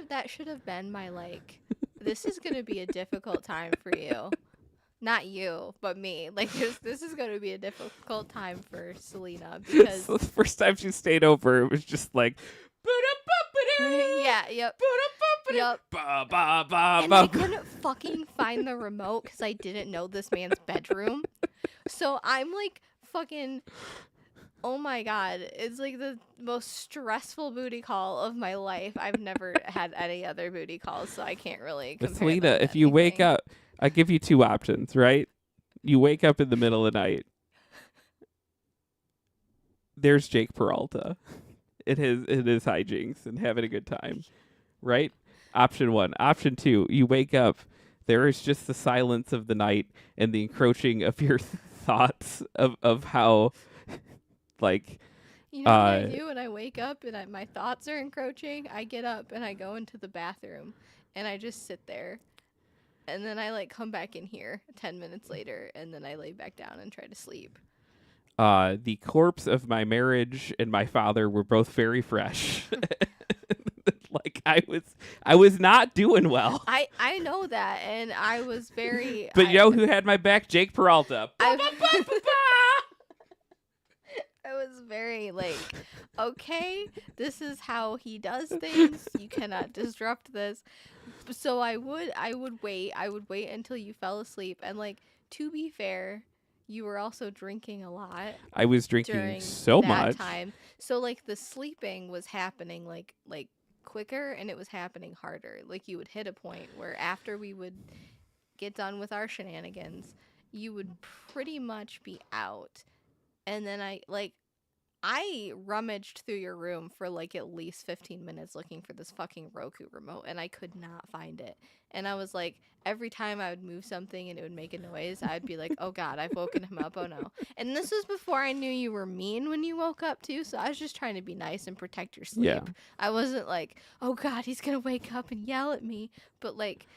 That should have been my like, this is going to be a difficult time for you. Not you, but me. Like this is going to be a difficult time for Selena because So the first time she stayed over, it was just like, yeah, yep. Yep. ba ba ba And I ba. couldn't fucking find the remote because I didn't know this man's bedroom. So I'm like fucking, oh my god, it's like the most stressful booty call of my life. I've never had any other booty calls, so I can't really compare. But Selena, them to if you wake anything. up, I give you 2 options, right? You wake up in the middle of the night. There's Jake Peralta. It is hijinks and having a good time, right? Option 1. Option 2, you wake up. There is just the silence of the night and the encroaching of your thoughts of how like, You know what I do when I wake up and my thoughts are encroaching? I get up and I go into the bathroom and I just sit there. And then I like come back in here 10 minutes later and then I lay back down and try to sleep. the corpse of my marriage and my father were both very fresh. Like I was not doing well. I know that, and I was very. But you know who had my back? Jake Peralta. I was very like, okay, this is how he does things. You cannot disrupt this. So I would wait. I would wait until you fell asleep, and like, to be fair, you were also drinking a lot I was drinking during so that much. time. So like the sleeping was happening like quicker, and it was happening harder. Like you would hit a point where after we would get done with our shenanigans, you would pretty much be out. And then I rummaged through your room for like at least 15 minutes looking for this fucking Roku remote, and I could not find it. And I was like, every time I would move something and it would make a noise, I'd be like, oh God, I've woken him up. Oh no. And this was before I knew you were mean when you woke up too. So I was just trying to be nice and protect your sleep. Yeah. I wasn't like, oh God, he's going to wake up and yell at me. But like,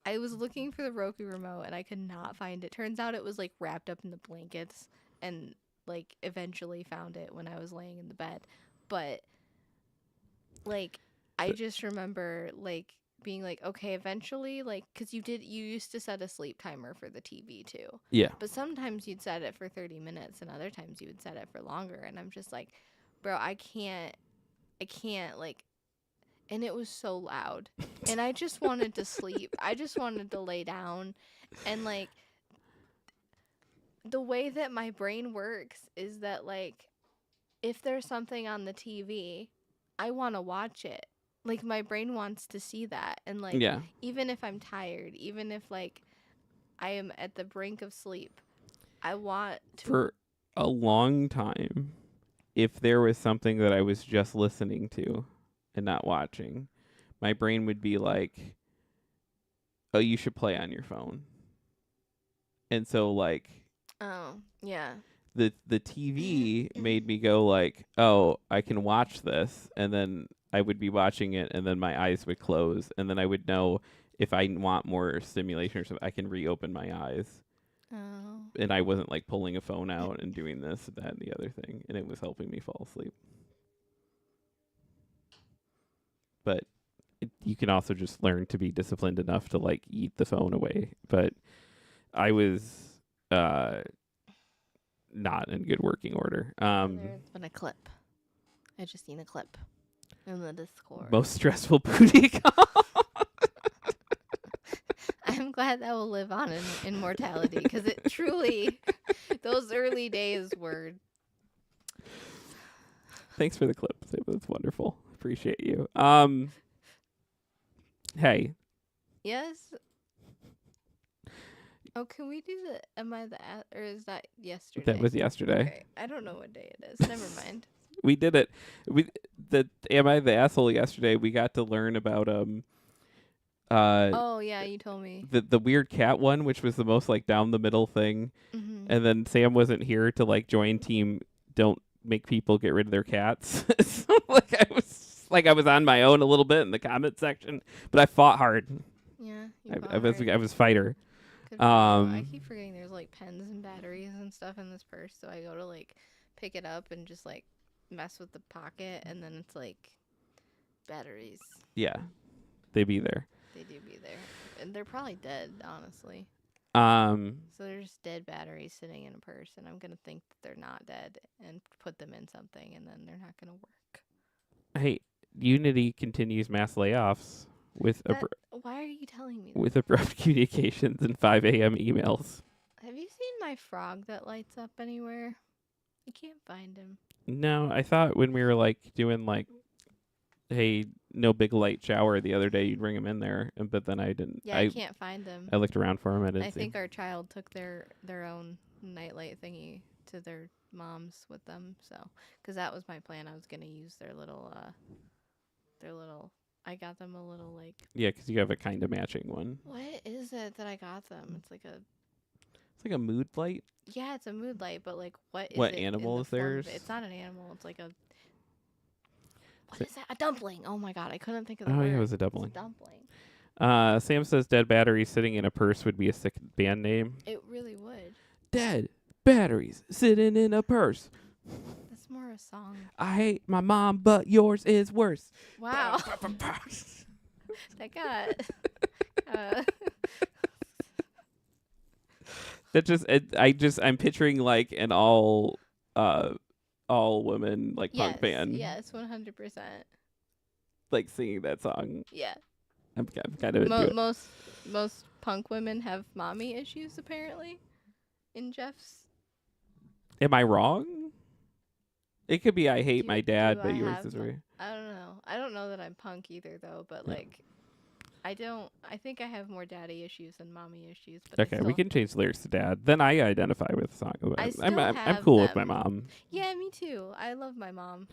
I was looking for the Roku remote and I could not find it. Turns out it was like wrapped up in the blankets, and like eventually found it when I was laying in the bed. But like I just remember like being like, okay, eventually, like, cuz you used to set a sleep timer for the TV too. Yeah. But sometimes you'd set it for 30 minutes and other times you would set it for longer, and I'm just like, bro, I can't like, and it was so loud. And I just wanted to sleep. I just wanted to lay down, and like the way that my brain works is that like if there's something on the TV, I want to watch it. Like my brain wants to see that, and like Yeah. even if I'm tired, even if like I am at the brink of sleep, I want to. For a long time, if there was something that I was just listening to and not watching, my brain would be like, "Oh, you should play on your phone." And so like Oh, yeah. the TV made me go like, "Oh, I can watch this." And then I would be watching it and then my eyes would close, and then I would know if I want more stimulation or something, I can reopen my eyes. Oh. And I wasn't like pulling a phone out and doing this, that, and the other thing, and it was helping me fall asleep. But you can also just learn to be disciplined enough to like eat the phone away. But I was not in good working order. There's been a clip. I just seen a clip in the Discord. Most stressful booty call. I'm glad that will live on in immortality, because it truly, those early days were. Thanks for the clip. That's wonderful. Appreciate you. Hey. Yes. Oh, can we do the Am I the or is that yesterday? That was yesterday. Okay. I don't know what day it is. Never mind. We did it. Am I the asshole yesterday? We got to learn about oh yeah, you told me the weird cat one, which was the most like down the middle thing. Mm-hmm. And then Sam wasn't here to like join team. Don't make people get rid of their cats. So like I was on my own a little bit in the comment section, but I fought hard. Yeah, I was fighter. I keep forgetting there's like pens and batteries and stuff in this purse, so I go to like pick it up and just like mess with the pocket, and then it's like batteries. Yeah, they be there. They do be there, and they're probably dead, honestly. So there's dead batteries sitting in a purse, and I'm gonna think that they're not dead and put them in something, and then they're not gonna work. Hey, Unity continues mass layoffs with why are you telling me with that? abrupt communications and 5 a.m. emails. Have you seen my frog that lights up anywhere? I can't find him. No, I thought when we were like doing like, hey, no big light shower the other day, you'd bring him in there, but then I didn't. Yeah, I can't find them. I looked around for him. I think our child took their own nightlight thingy to their moms with them. So, because that was my plan, I was gonna use their little. I got them a little like. Yeah, because you have a kind of matching one. What is it that I got them? It's like a. It's like a mood light. Yeah, it's a mood light, but like, what is What it in animal the is form theirs? of it? It's not an animal. It's like a what Sa- is that? A dumpling. Oh my god, I couldn't think of the oh word. yeah, it was a It's a doubling. dumpling. Sam says dead batteries sitting in a purse would be a sick band name. It really would. Dead batteries sitting in a purse. That's more a song. I hate my mom, but yours is worse. Wow, that got. Uh, I'm picturing like an all women like yes, punk band yes, 100%. like singing that song. Yeah. I'm kind of into it. Most punk women have mommy issues apparently. In Jeff's. Am I wrong? It could be I hate my dad, do but I yours have is right. I don't know. I don't know that I'm punk either though, but Yeah. like I think I have more daddy issues than mommy issues, but Okay, we can change the lyrics to dad. Then I identify with the song. I I'm still I'm have cool with my them. mom. Yeah, me too. I love my mom.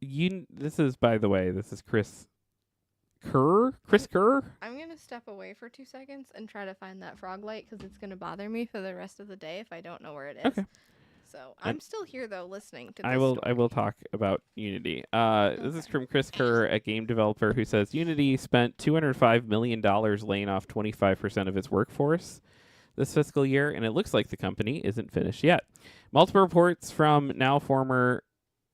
This is, by the way, this is Chris Kerr. Chris Kerr. I'm gonna step away for 2 seconds and try to find that frog light because it's gonna bother me for the rest of the day if I don't know where it is. Okay. So I'm still here though, listening to. This I will story. talk about Unity. This is from Chris Kerr, a game developer who says Unity spent $205 million laying off 25% of its workforce this fiscal year, and it looks like the company isn't finished yet. Multiple reports from now former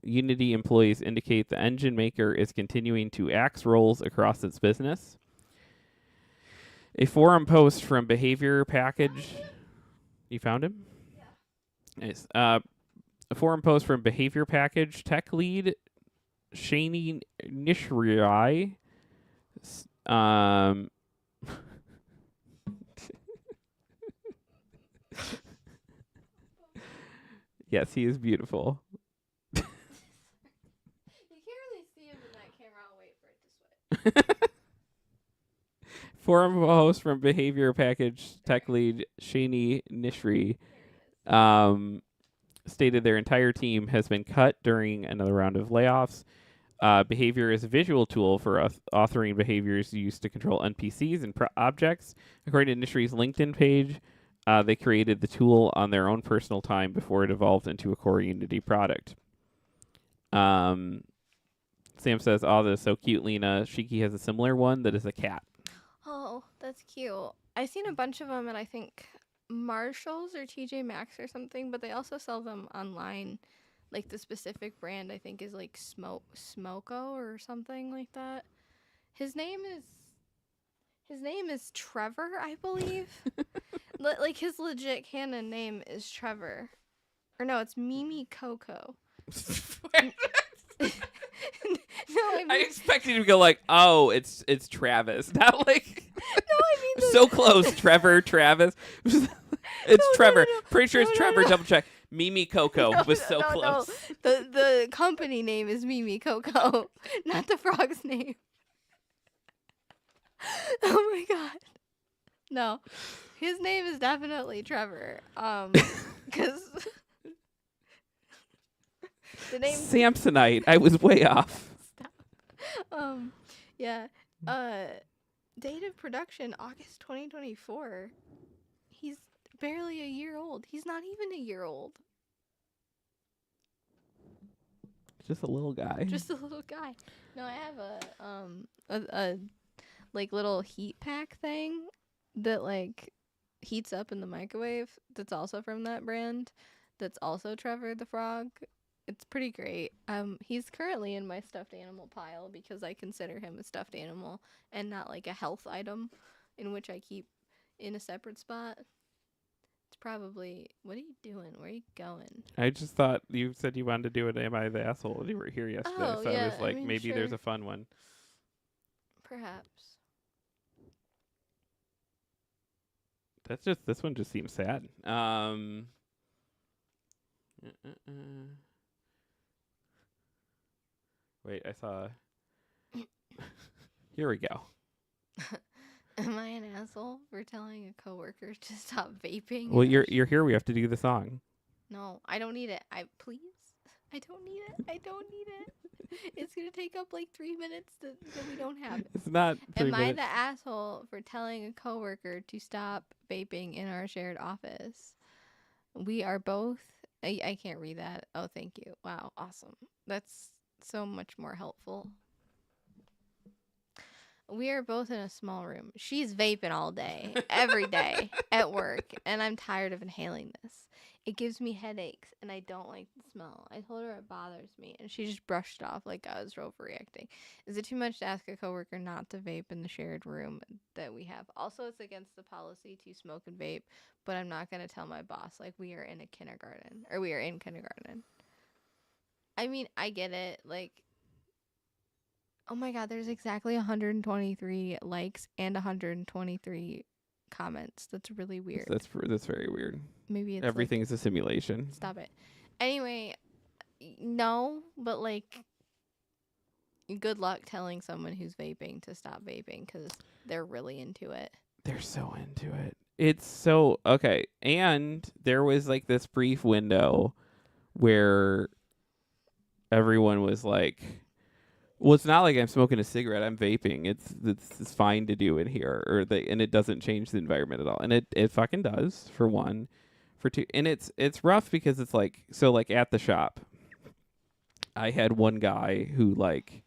Unity employees indicate the engine maker is continuing to axe roles across its business. A forum post from Behavior Package. You found him? Yeah. Nice. A forum post from Behavior Package tech lead Shani Nishrai. Yes, he is beautiful. You can't really see him in that camera. I'll wait for it to switch. Forum host from Behavior Package tech lead Shani Nishri stated their entire team has been cut during another round of layoffs. Behavior is a visual tool for authoring behaviors used to control NPCs and objects. According to Nishri's LinkedIn page, they created the tool on their own personal time before it evolved into a core Unity product. Sam says, "Oh, that's so cute, Lena. Shiki has a similar one that is a cat." Oh, that's cute. I've seen a bunch of them at I think Marshalls or TJ Maxx or something, but they also sell them online. Like the specific brand I think is like Smoko or something like that. His name is Trevor, I believe. Like his legit canon name is Trevor. Or no, it's Mimi Coco. No, I mean, I expected you to go like, "Oh, it's Travis," not like. No, I mean So close, Trevor, Travis. It's Trevor. Pretty sure it's Trevor. No. Double check. Mimi Coco was so close. No. The company name is Mimi Coco, not the frog's name. Oh my god. No. His name is definitely Trevor. Cuz the name Samsonite. I was way off. Stop. Yeah. Date of production August 2024. He's barely a year old. He's not even a year old. Just a little guy. Just a little guy. No, I have a like little heat pack thing that like heats up in the microwave that's also from that brand. That's also Trevor the Frog. It's pretty great. He's currently in my stuffed animal pile because I consider him a stuffed animal and not like a health item in which I keep in a separate spot. It's probably, what are you doing? Where are you going? I just thought you said you wanted to do it. Am I the asshole when you were here yesterday? Oh, So I yeah, was like, I mean, maybe there's sure. a fun one. Perhaps. This one just seems sad. Wait, I saw. Here we go. Am I an asshole for telling a coworker to stop vaping? Well, you're here. We have to do the song. No, I don't need it. Please. I don't need it. I don't need it. It's gonna take up like 3 minutes that we don't have it. It's not Am I 3 minutes. the asshole for telling a coworker to stop vaping in our shared office? We are both. I can't read that. Oh, thank you. Wow, awesome. That's so much more helpful. We are both in a small room. She's vaping all day, every day at work, and I'm tired of inhaling this. It gives me headaches, and I don't like the smell. I told her it bothers me, and she just brushed it off like I was overreacting. Is it too much to ask a coworker not to vape in the shared room that we have? Also, it's against the policy to smoke and vape, but I'm not going to tell my boss. Like, we are in a kindergarten, or we are in kindergarten. I mean, I get it. Like, oh my god, there's exactly 123 likes and 123 comments. That's really weird. That's very weird. Maybe it's Everything like, is a simulation. stop it. Anyway, no, but like, good luck telling someone who's vaping to stop vaping because they're really into it. They're so into it. It's so okay. And there was like this brief window where everyone was like, well, it's not like I'm smoking a cigarette. I'm vaping. It's fine to do it here, and it doesn't change the environment at all. And it fucking does, for one, for two. And it's rough because it's like, so like at the shop, I had one guy who like,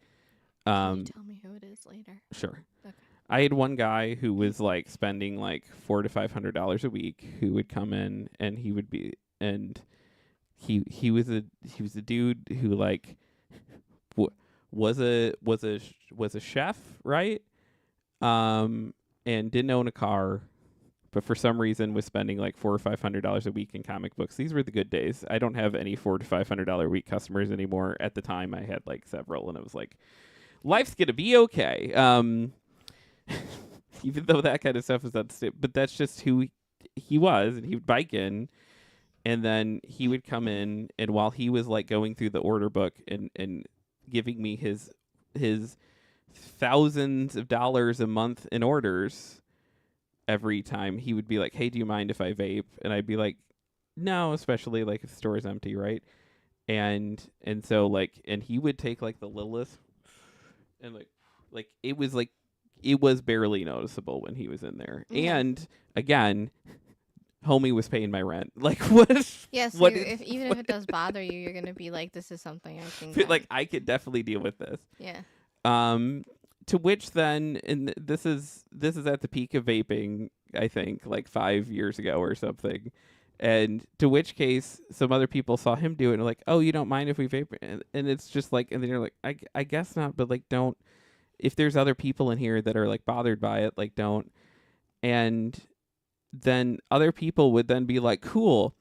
Can you tell me who it is later? sure. Okay. I had one guy who was like spending like $400 to $500 a week, who would come in and he would be, and he was a dude who like was a chef, right? And didn't own a car, but for some reason was spending like $400 or $500 a week in comic books. These were the good days. I don't have any $400 to $500 a week customers anymore. At the time, I had like several, and it was like, life's gonna be okay. Even though that kind of stuff is unstable, but that's just who he was, and he would bike in, and then he would come in, and while he was like going through the order book and giving me his thousands of dollars a month in orders, every time he would be like, "Hey, do you mind if I vape?" And I'd be like, "No," especially like if the store is empty, right? And so like, and he would take like the littlest, and like it was barely noticeable when he was in there. Yeah. And again, homie was paying my rent. Like, what? Yeah, so what even if it does bother you, you're gonna be like, this is something I can like, I could definitely deal with this. yeah. To which then, and this is at the peak of vaping, I think, like 5 years ago or something. And to which case, some other people saw him do it and like, "Oh, you don't mind if we vape?" And it's just like, and then you're like, I guess not, but like, don't. If there's other people in here that are like bothered by it, like, don't. And then other people would then be like, "Cool."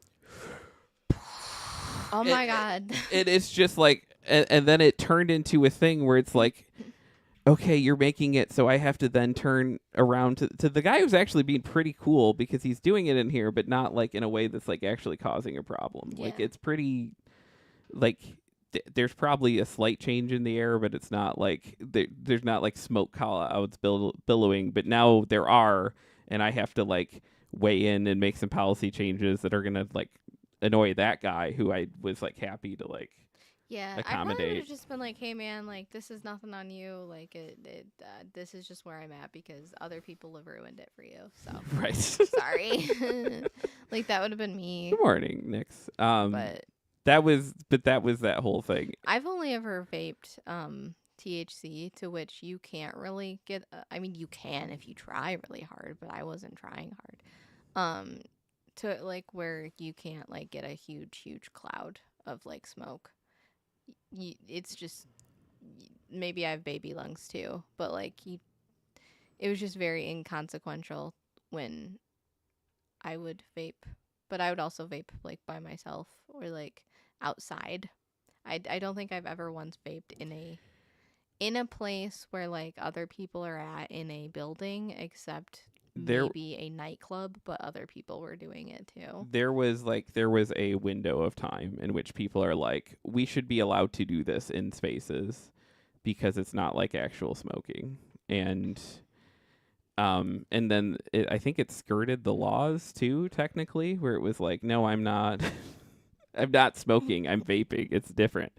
Oh my god. It's just like, and then it turned into a thing where it's like, okay, you're making it so I have to then turn around to the guy who's actually being pretty cool because he's doing it in here, but not like in a way that's like actually causing a problem. Yeah. Like, it's pretty, like, there's probably a slight change in the air, but it's not like there's not like smoke clouds billowing, but now there are, and I have to like weigh in and make some policy changes that are gonna like annoy that guy who I was like happy to like Yeah, I probably would accommodate. have just been like, "Hey, man, like this is nothing on you. Like this is just where I'm at because other people have ruined it for you. So Right. sorry." Like that would have been me. Good morning, Nix. But that was that whole thing. I've only ever vaped THC, to which you can't really get. I mean, you can if you try really hard, but I wasn't trying hard. To like where you can't like get a huge cloud of like smoke. It's just maybe I have baby lungs too, but like it was just very inconsequential when I would vape, but I would also vape like by myself or like outside. I don't think I've ever once vaped in a place where like other people are at in a building, except There maybe a nightclub, but other people were doing it too. there was a window of time in which people are like, we should be allowed to do this in spaces because it's not like actual smoking. And then I think it skirted the laws too, technically, where it was like, no, I'm not I'm not smoking, I'm vaping. It's different.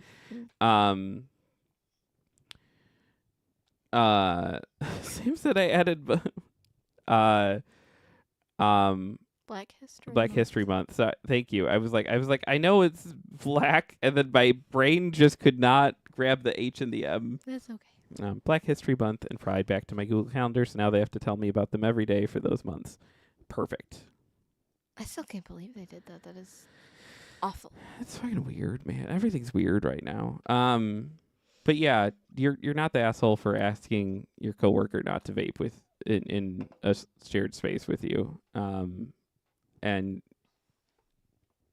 Sam said I added uh um Black History Black Month. History Month. So thank you. I was like, I know it's black, and then my brain just could not grab the H and the M. That's okay. Black History Month and Pride back to my Google Calendar, so now they have to tell me about them every day for those months. Perfect. I still can't believe they did that. That is awful. That's fucking weird, man. Everything's weird right now. But yeah, you're not the asshole for asking your coworker not to vape with in a shared space with you. And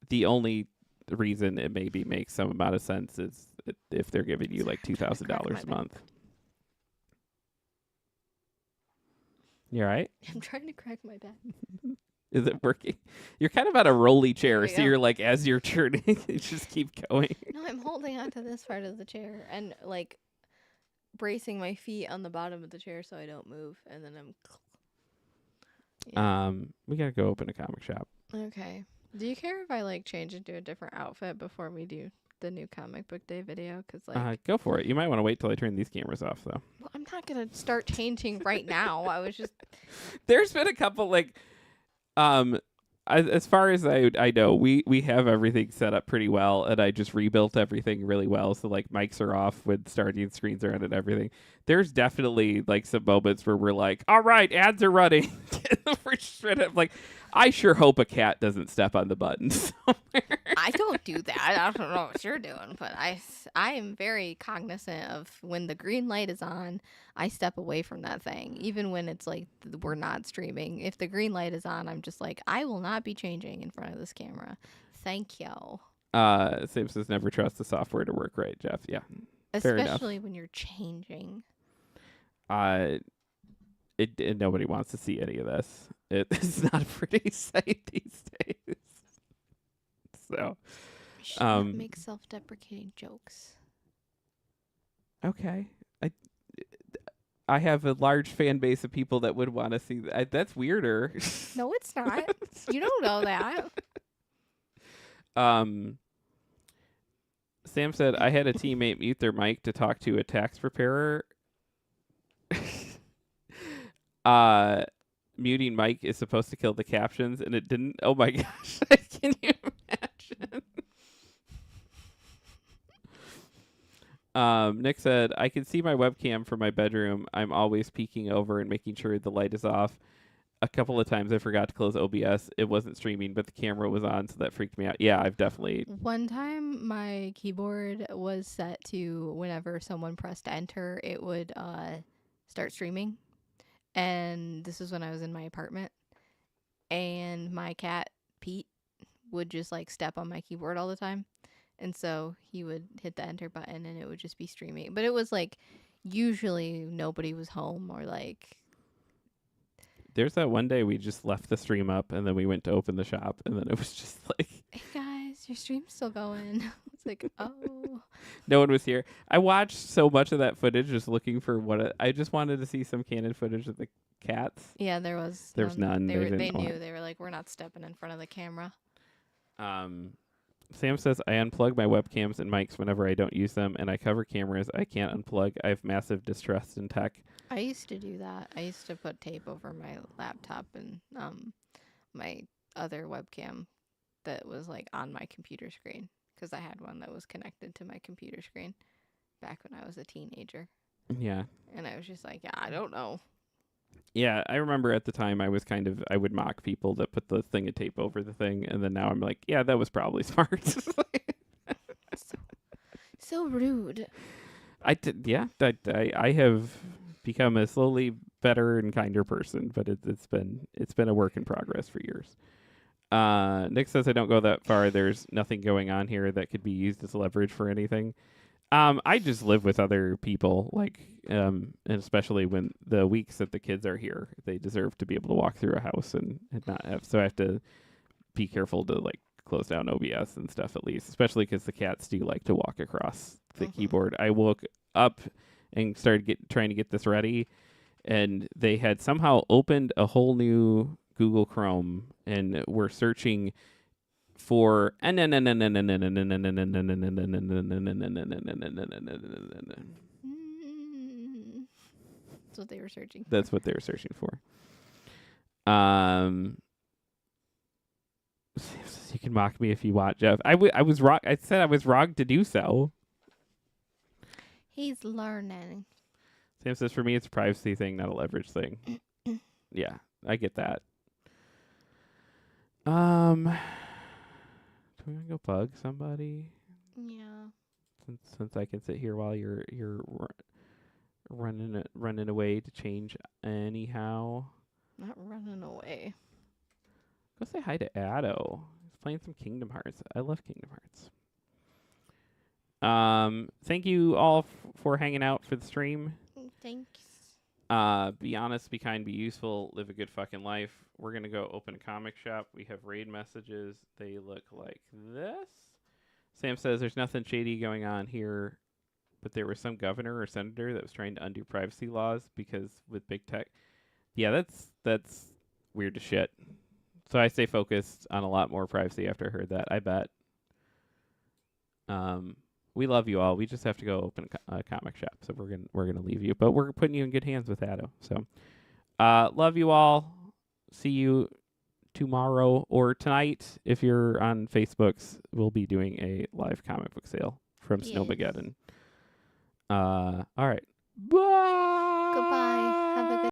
the only reason it maybe makes some amount of sense is if they're giving you like $2,000 a month. You all right? I'm trying to crack my back. Is it working? You're kind of on a rolly chair, we so go. you're like, as you're turning, you just keep going. No, I'm holding onto this part of the chair and like bracing my feet on the bottom of the chair so I don't move, and then I'm. Yeah. We gotta go open a comic shop. Okay. Do you care if I like change into a different outfit before we do the new comic book day video? Cause like, Go for it. You might want to wait till I turn these cameras off, though. well, I'm not gonna start changing right now. I was just. There's been a couple like, as far as I know, we have everything set up pretty well, and I just rebuilt everything really well. So like mics are off when starting screens are on and everything. There's definitely like some moments where we're like, all right, ads are running. We're straight up like, I sure hope a cat doesn't step on the button somewhere. I don't do that. I don't know what you're doing, but I am very cognizant of when the green light is on, I step away from that thing. Even when it's like we're not streaming. If the green light is on, I'm just like, I will not be changing in front of this camera. Thank you. Sam says never trust the software to work right, Jeff. Yeah. Fair enough. Especially when you're changing. Nobody wants to see any of this. It's not a pretty sight these days. So, You should not make self-deprecating jokes. okay. I have a large fan base of people that would want to see that. That's weirder. No, it's not. You don't know that. Sam said I had a teammate mute their mic to talk to a tax preparer. Muting mic is supposed to kill the captions, and it didn't. Oh my gosh! Can you imagine? Nick said, I can see my webcam from my bedroom. I'm always peeking over and making sure the light is off. A couple of times I forgot to close OBS. It wasn't streaming, but the camera was on, so that freaked me out. Yeah, I've definitely. One time my keyboard was set to whenever someone pressed enter, it would start streaming. And this was when I was in my apartment. And my cat, Pete, would just like step on my keyboard all the time. And so he would hit the enter button and it would just be streaming. But it was like usually nobody was home or like. There's that one day we just left the stream up and then we went to open the shop and then it was just like, Hey guys, your stream's still going. It's like, oh. No one was here. I watched so much of that footage just looking for I just wanted to see some candid footage of the cats. Yeah, there was. There's none. They knew. They were like, we're not stepping in front of the camera. Sam says I unplug my webcams and mics whenever I don't use them, and I cover cameras I can't unplug. I have massive distrust in tech. I used to do that. I used to put tape over my laptop and my other webcam that was like on my computer screen because I had one that was connected to my computer screen back when I was a teenager. Yeah. And I was just like, yeah, I don't know. Yeah, I remember at the time I would mock people that put the thing of tape over the thing, and then now I'm like, yeah, that was probably smart. So rude. I have become a slowly better and kinder person, but it's been a work in progress for years. Nick says I don't go that far. There's nothing going on here that could be used as leverage for anything. I just live with other people, like, and especially when the weeks that the kids are here, they deserve to be able to walk through a house and not have. So I have to be careful to like close down OBS and stuff at least, especially because the cats do like to walk across the keyboard. I woke up and started trying to get this ready, and they had somehow opened a whole new Google Chrome and were searching for what they were searching for. That's what they were searching for. You can mock me if you want, Jeff. I was wrong. I said I was wrong to do so. He's learning. Sam says, for me, it's a privacy thing, not a leverage thing. Yeah, I get that. Do we want to go bug somebody? Yeah. Since I can sit here while you're running away to change anyhow. Not running away. Go say hi to Addo. He's playing some Kingdom Hearts. I love Kingdom Hearts. Thank you all for hanging out for the stream. Thanks. Be honest, be kind, be useful, live a good fucking life. We're gonna go open a comic shop. We have raid messages. They look like this. Sam says there's nothing shady going on here, but there was some governor or senator that was trying to undo privacy laws because with big tech. Yeah, that's weird as shit. So I stay focused on a lot more privacy after I heard that. I bet. We love you all. We just have to go open a comic shop, so we're gonna leave you, but we're putting you in good hands with Addo. So, love you all. See you tomorrow or tonight if you're on Facebooks. We'll be doing a live comic book sale from Snowmageddon. All right. Bye. Goodbye. Have a good